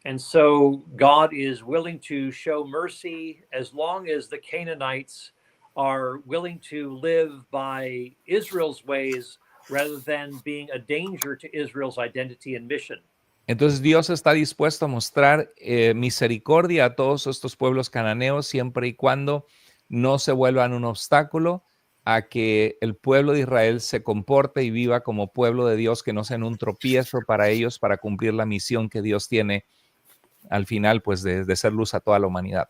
And so God is willing to show mercy as long as the Canaanites are willing to live by Israel's ways rather than being a danger to Israel's identity and mission. Entonces Dios está dispuesto a mostrar misericordia a todos estos pueblos cananeos siempre y cuando no se vuelvan un obstáculo a que el pueblo de Israel se comporte y viva como pueblo de Dios, que no sean un tropiezo para ellos para cumplir la misión que Dios tiene al final, pues de ser luz a toda la humanidad.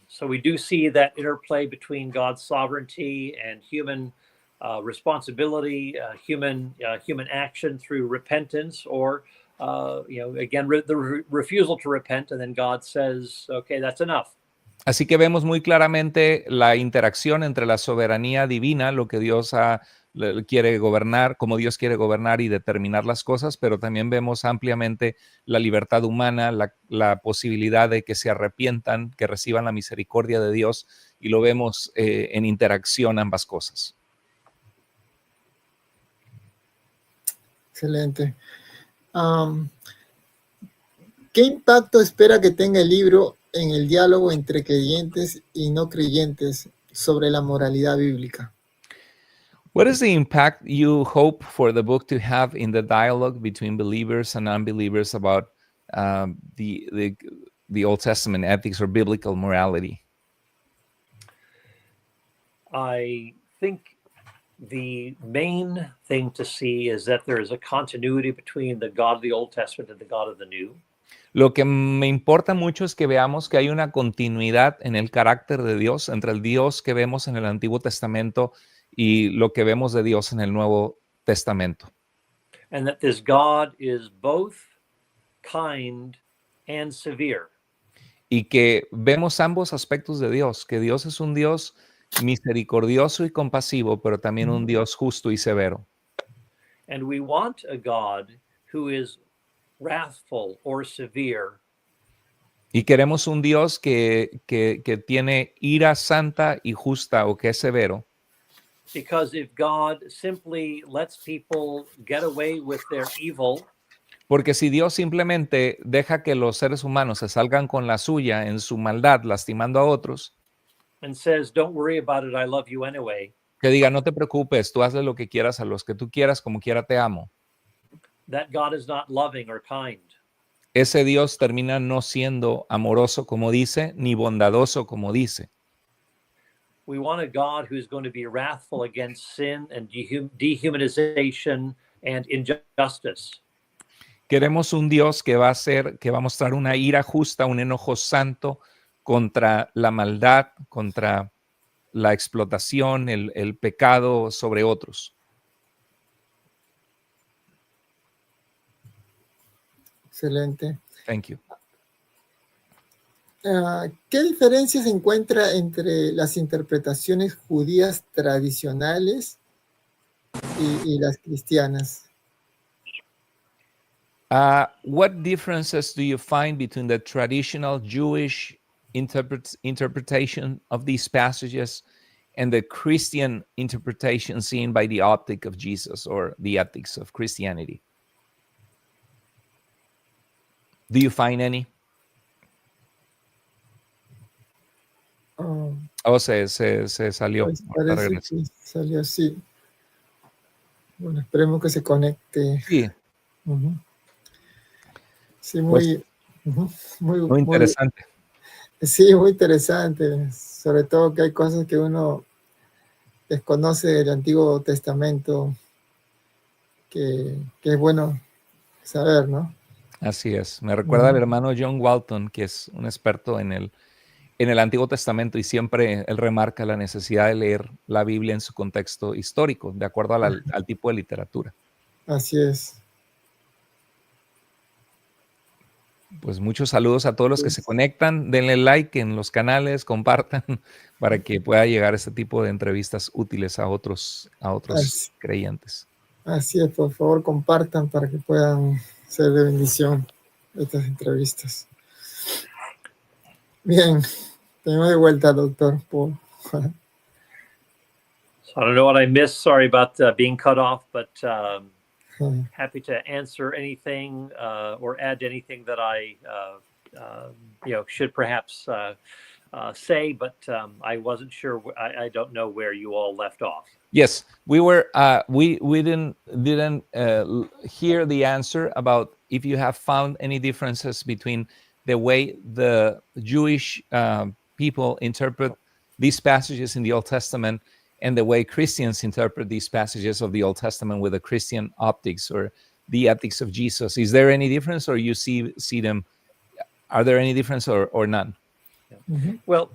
So we do see that interplay between God's sovereignty and human responsibility, human action through repentance, or again the refusal to repent, and then God says, "Okay, that's enough." Así que vemos muy claramente la interacción entre la soberanía divina, lo que Dios ha quiere gobernar, cómo Dios quiere gobernar y determinar las cosas, pero también vemos ampliamente la libertad humana, la posibilidad de que se arrepientan, que reciban la misericordia de Dios, y lo vemos en interacción ambas cosas. Excelente. ¿Qué impacto espera que tenga el libro en el diálogo entre creyentes y no creyentes sobre la moralidad bíblica? What is the impact you hope for the book to have in the dialogue between believers and unbelievers about the Old Testament ethics or biblical morality? I think the main thing to see is that there is a continuity between the God of the Old Testament and the God of the New. Lo que me importa mucho es que veamos que hay una continuidad en el carácter de Dios entre el Dios que vemos en el Antiguo Testamento y lo que vemos de Dios en el Nuevo Testamento. And that this God is both kind and severe. Y que vemos ambos aspectos de Dios, que Dios es un Dios misericordioso y compasivo, pero también un Dios justo y severo. And we want a God who is wrathful or severe. Y queremos un Dios que tiene ira santa y justa o que es severo. Because if God simply lets people get away with their evil, porque si Dios simplemente deja que los seres humanos se salgan con la suya en su maldad, lastimando a otros, and says, "Don't worry about it, I love you anyway," que diga, no te preocupes, tú hazle lo que quieras a los que tú quieras, como quiera te amo. that God is not loving or kind. Ese Dios termina no siendo amoroso como dice, ni bondadoso como dice. We want a God who's going to be wrathful against sin and dehumanization and injustice. Queremos un Dios que va a mostrar una ira justa, un enojo santo contra la maldad, contra la explotación, el pecado sobre otros. Excelente. Thank you. ¿Qué diferencia se encuentra entre las interpretaciones judías tradicionales y las cristianas? What differences do you find between the traditional Jewish interpretation of these passages and the Christian interpretation seen by the optic of Jesus or the ethics of Christianity? Do you find any? Se salió. Pues parece que salió así. Bueno, esperemos que se conecte. Sí. Sí, muy interesante. Sí, muy interesante. Sobre todo que hay cosas que uno desconoce del Antiguo Testamento que es bueno saber, ¿no? Así es. Me recuerda al hermano John Walton, que es un experto en el Antiguo Testamento, y siempre él remarca la necesidad de leer la Biblia en su contexto histórico, de acuerdo al tipo de literatura. Así es. Pues muchos saludos a todos los que se conectan. Denle like en los canales, compartan para que pueda llegar este tipo de entrevistas útiles a otros creyentes. Así es, por favor compartan para que puedan ser de bendición estas entrevistas. Bien, tenemos de vuelta, doctor Paul. So I don't know what I missed. Sorry about being cut off, but happy to answer anything or add anything that I should perhaps say, but I wasn't sure. I don't know where you all left off. Yes, we were. We didn't hear the answer about if you have found any differences between the way the Jewish people interpret these passages in the Old Testament and the way Christians interpret these passages of the Old Testament with the Christian optics or the ethics of Jesus. Is there any difference, or you see them? Are there any difference or none? Well,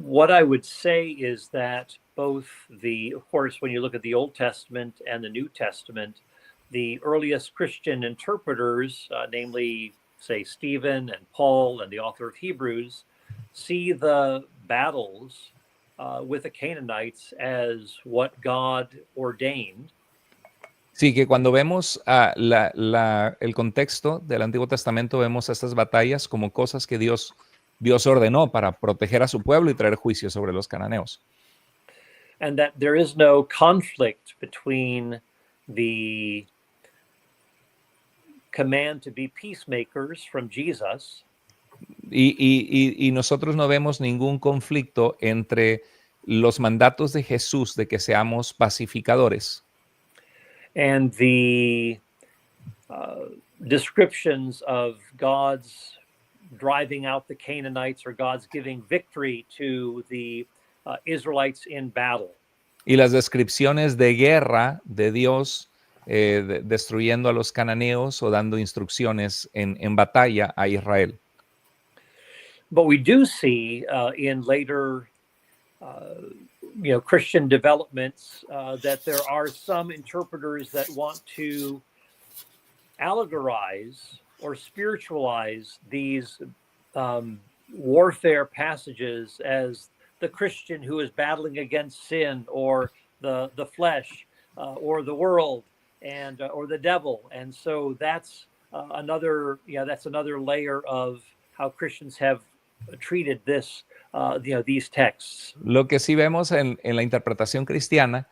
what I would say is that both of course, when you look at the Old Testament and the New Testament, the earliest Christian interpreters, namely, say, Stephen and Paul and the author of Hebrews, see the battles with the Canaanites as what God ordained. Sí, que cuando vemos el contexto del Antiguo Testamento, vemos estas batallas como cosas que Dios ordenó para proteger a su pueblo y traer juicio sobre los cananeos. And that there is no conflict between the command to be peacemakers from Jesus Y nosotros no vemos ningún conflicto entre los mandatos de Jesús de que seamos pacificadores and the descriptions of God's driving out the Canaanites or God's giving victory to the Israelites in battle. y las descripciones de guerra de Dios destruyendo a los cananeos o dando instrucciones en batalla a Israel. But we do see in later Christian developments that there are some interpreters that want to allegorize or spiritualize these warfare passages as the Christian who is battling against sin or the flesh or the world and or the devil. And so that's another layer of how Christians have treated this these texts. Lo que sí vemos en la interpretación cristiana,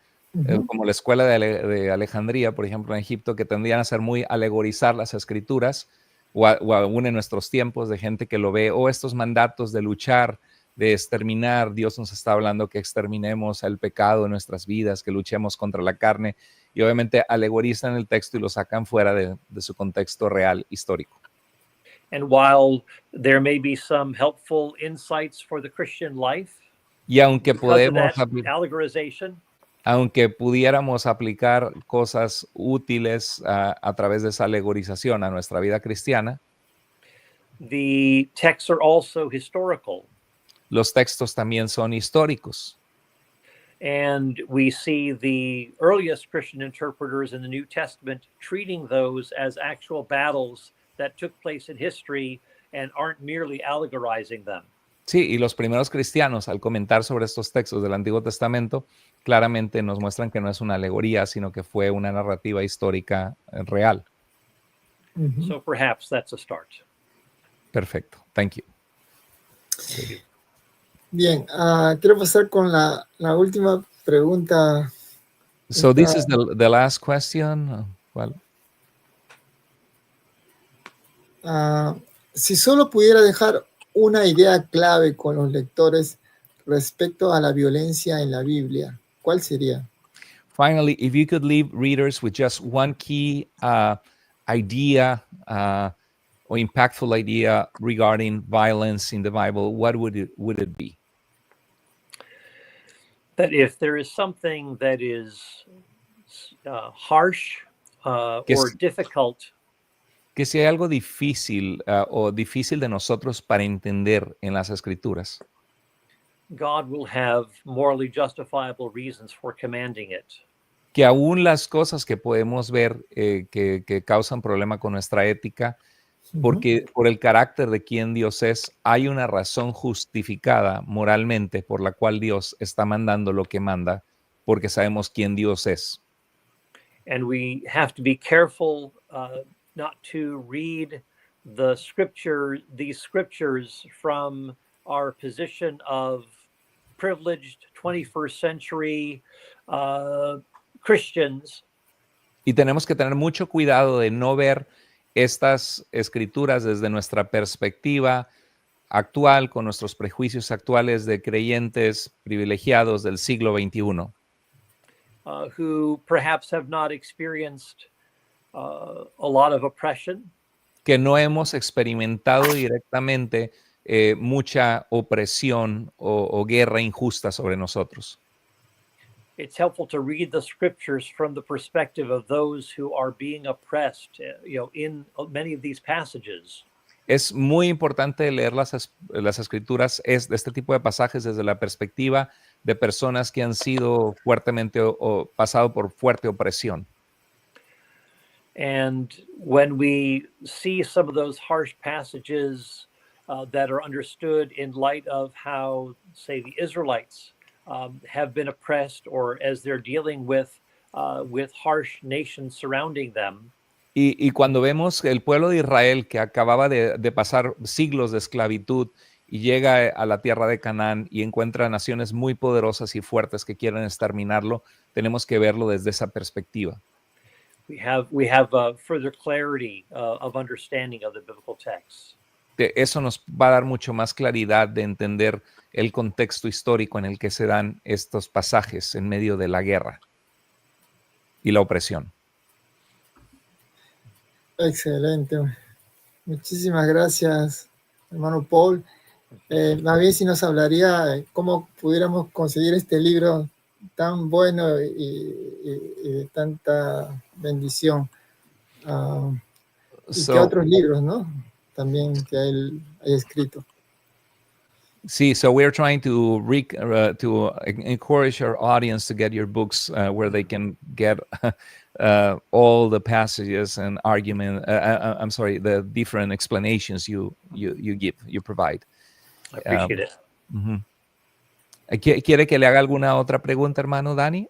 como la escuela de Alejandría, por ejemplo, en Egipto, que tendrían a ser muy alegorizar las escrituras, o aún en nuestros tiempos de gente que lo ve, estos mandatos de luchar, de exterminar, Dios nos está hablando que exterminemos el pecado en nuestras vidas, que luchemos contra la carne, y obviamente alegorizan el texto y lo sacan fuera de su contexto real, histórico. And while there may be some helpful insights for the Christian life, y aunque pudiéramos aplicar cosas útiles a través de esa alegorización a nuestra vida cristiana, the texts are also historical. Los textos también son históricos. And we see the earliest Christian interpreters in the New Testament treating those as actual battles that took place in history and aren't merely allegorizing them. Sí, y los primeros cristianos, al comentar sobre estos textos del Antiguo Testamento, claramente nos muestran que no es una alegoría, sino que fue una narrativa histórica real. So perhaps that's a start. Perfecto. Thank you. Bien, quiero pasar con la última pregunta. So this is the last question. Well, si solo pudiera dejar una idea clave con los lectores respecto a la violencia en la Biblia, ¿cuál sería? Finally, if you could leave readers with just one key idea or impactful idea regarding violence in the Bible, what would it be? That if there is something that is harsh or difficult, que si hay algo difícil o difícil de nosotros para entender en las Escrituras, God will have morally justifiable reasons for commanding it. Que aún las cosas que podemos ver que causan problema con nuestra ética, porque por el carácter de quien Dios es, hay una razón justificada moralmente por la cual Dios está mandando lo que manda, porque sabemos quién Dios es. And we have to be careful not to read these scriptures from our position of privileged 21st century Christians. Y tenemos que tener mucho cuidado de no ver estas escrituras desde nuestra perspectiva actual, con nuestros prejuicios actuales de creyentes privilegiados del siglo XXI. Who perhaps have not experienced a lot of oppression. Que no hemos experimentado directamente mucha opresión o guerra injusta sobre nosotros. It's helpful to read the scriptures from the perspective of those who are being oppressed, in many of these passages. Es muy importante leer las escrituras de este tipo de pasajes desde la perspectiva de personas que han sido fuertemente o pasado por fuerte opresión. And when we see some of those harsh passages that are understood in light of how, say, the Israelites have been oppressed, or as they're dealing with harsh nations surrounding them. Y cuando vemos el pueblo de Israel que acababa de pasar siglos de esclavitud y llega a la tierra de Canaán y encuentra naciones muy poderosas y fuertes que quieren exterminarlo, tenemos que verlo desde esa perspectiva. We have further clarity of understanding of the biblical text. Eso nos va a dar mucho más claridad de entender el contexto histórico en el que se dan estos pasajes en medio de la guerra y la opresión. Excelente. Muchísimas gracias, hermano Paul. Más bien si nos hablaría de cómo pudiéramos conseguir este libro tan bueno y de tanta bendición. Y qué otros libros, ¿no? También que él haya escrito. Sí, so we're trying to encourage our audience to get your books where they can get all the passages and argument. I'm sorry, the different explanations you provide. I appreciate it. Uh-huh. ¿Quiere que le haga alguna otra pregunta, hermano Dani?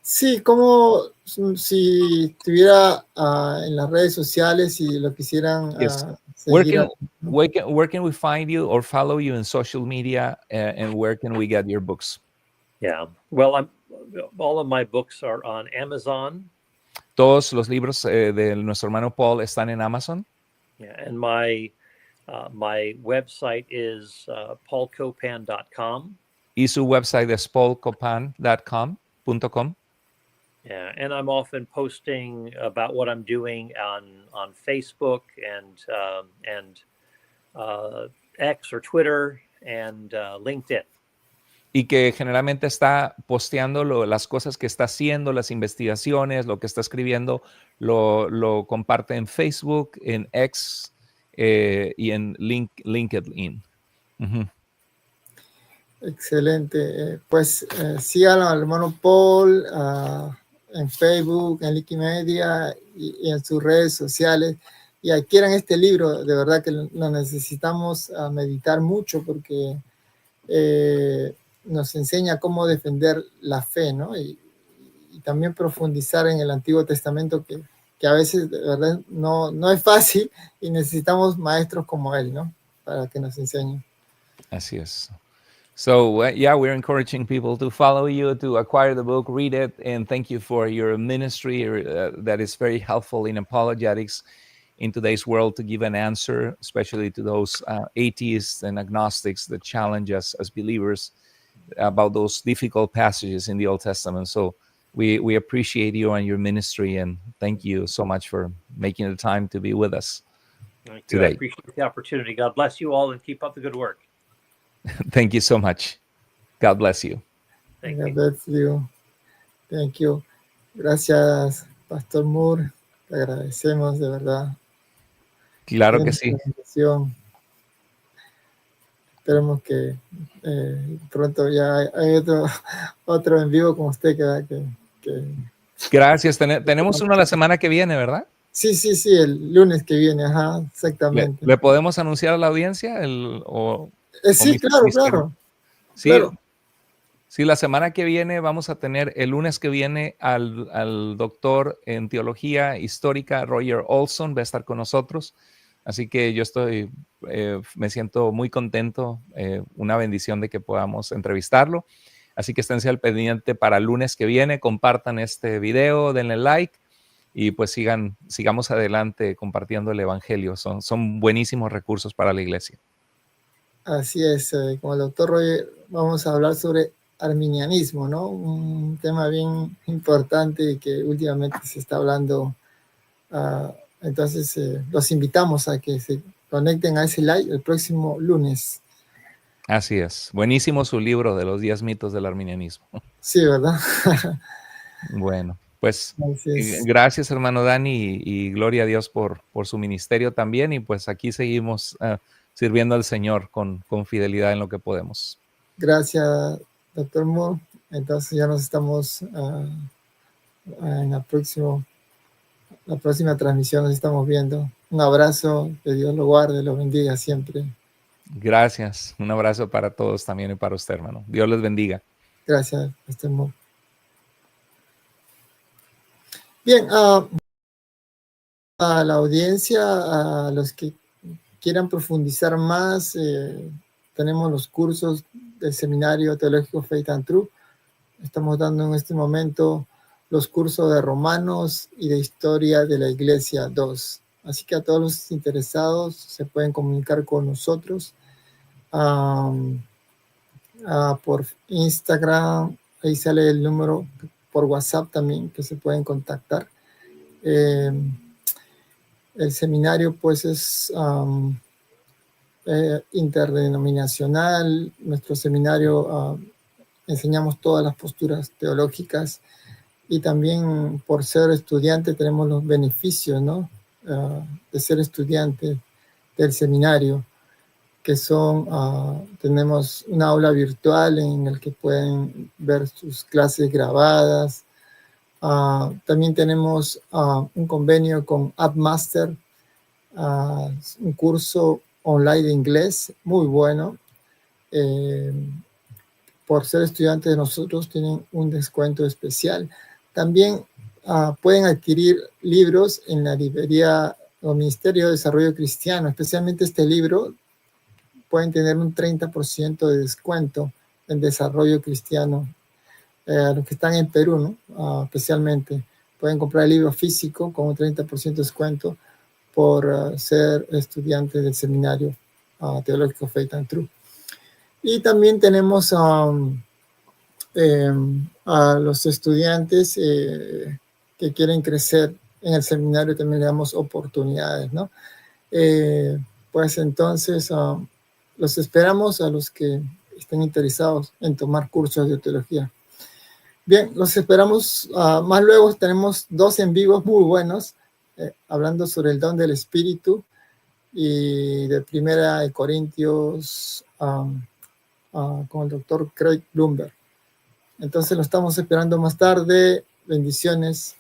Sí, como si estuviera en las redes sociales y lo quisieran Yes. seguir. Where can we find you or follow you in social media, and where can we get your books? Yeah, well, all of my books are on Amazon. Todos los libros de nuestro hermano Paul están en Amazon. Yeah, and my website is paulcopan.com. Y su website es paulcopan.com. Yeah, and I'm often posting about what I'm doing on Facebook and X or Twitter and LinkedIn. Y que generalmente está posteando las cosas que está haciendo, las investigaciones, lo que está escribiendo, lo comparte en Facebook, en X y en LinkedIn. Uh-huh. Excelente. Pues síganlo al hermano Paul en Facebook, en Wikimedia y en sus redes sociales. Y adquieran este libro, de verdad que lo necesitamos meditar mucho porque nos enseña cómo defender la fe, ¿no? Y también profundizar en el Antiguo Testamento que a veces de verdad no es fácil y necesitamos maestros como él, ¿no? Para que nos enseñen. Así es. So, yeah, we're encouraging people to follow you, to acquire the book, read it, and thank you for your ministry that is very helpful in apologetics in today's world to give an answer, especially to those atheists and agnostics that challenge us as believers about those difficult passages in the Old Testament. So we appreciate you and your ministry, and thank you so much for making the time to be with us today. I appreciate the opportunity. God bless you all and keep up the good work. Thank you so much. God bless you. God bless you. Thank you. Gracias, Pastor Moore. Te agradecemos de verdad. Claro que sí. Esperemos que pronto ya hay otro en vivo con usted que... Gracias. Tenemos uno la semana que viene, ¿verdad? Sí, el lunes que viene, ajá, exactamente. ¿Le podemos anunciar a la audiencia? Sí, claro. Sí, claro. Sí, la semana que viene vamos a tener, el lunes que viene, al doctor en teología histórica, Roger Olson, va a estar con nosotros. Así que yo me siento muy contento, una bendición de que podamos entrevistarlo. Así que esténse al pendiente para el lunes que viene, compartan este video, denle like y pues sigamos adelante compartiendo el evangelio. Son buenísimos recursos para la iglesia. Así es, con el doctor Roger vamos a hablar sobre arminianismo, ¿no? Un tema bien importante y que últimamente se está hablando. Entonces, los invitamos a que se conecten a ese live el próximo lunes. Así es. Buenísimo su libro de los 10 mitos del arminianismo. Sí, ¿verdad? Bueno, pues gracias, hermano Dani, y gloria a Dios por su ministerio también. Y pues aquí seguimos sirviendo al Señor con fidelidad en lo que podemos. Gracias, doctor Moore. Entonces ya nos estamos en la próxima transmisión, nos estamos viendo. Un abrazo, que Dios lo guarde, lo bendiga siempre. Gracias. Un abrazo para todos también y para usted, hermano. Dios les bendiga. Gracias, Pastor Mo. Bien, a la audiencia, a los que quieran profundizar más, tenemos los cursos del Seminario Teológico Faith and Truth. Estamos dando en este momento los cursos de Romanos y de Historia de la Iglesia 2. Así que a todos los interesados se pueden comunicar con nosotros por Instagram. Ahí sale el número, por WhatsApp también, que se pueden contactar. El seminario pues es interdenominacional. Nuestro seminario enseñamos todas las posturas teológicas y también por ser estudiante tenemos los beneficios, ¿no? De ser estudiante del seminario, que son, tenemos una aula virtual en el que pueden ver sus clases grabadas. También tenemos un convenio con AppMaster, un curso online de inglés muy bueno. Por ser estudiantes de nosotros tienen un descuento especial. También pueden adquirir libros en la librería o Ministerio de Desarrollo Cristiano, especialmente este libro. Pueden tener un 30% de descuento en desarrollo cristiano. Los que están en Perú, ¿no? Especialmente pueden comprar el libro físico con un 30% de descuento por ser estudiantes del Seminario Teológico Faith and Truth. Y también tenemos a los estudiantes que quieren crecer en el seminario, también le damos oportunidades, ¿no? Pues entonces los esperamos a los que estén interesados en tomar cursos de teología. Bien, los esperamos. Más luego tenemos 2 en vivos muy buenos, hablando sobre el don del Espíritu y de Primera de Corintios con el doctor Craig Bloomberg. Entonces lo estamos esperando más tarde. Bendiciones.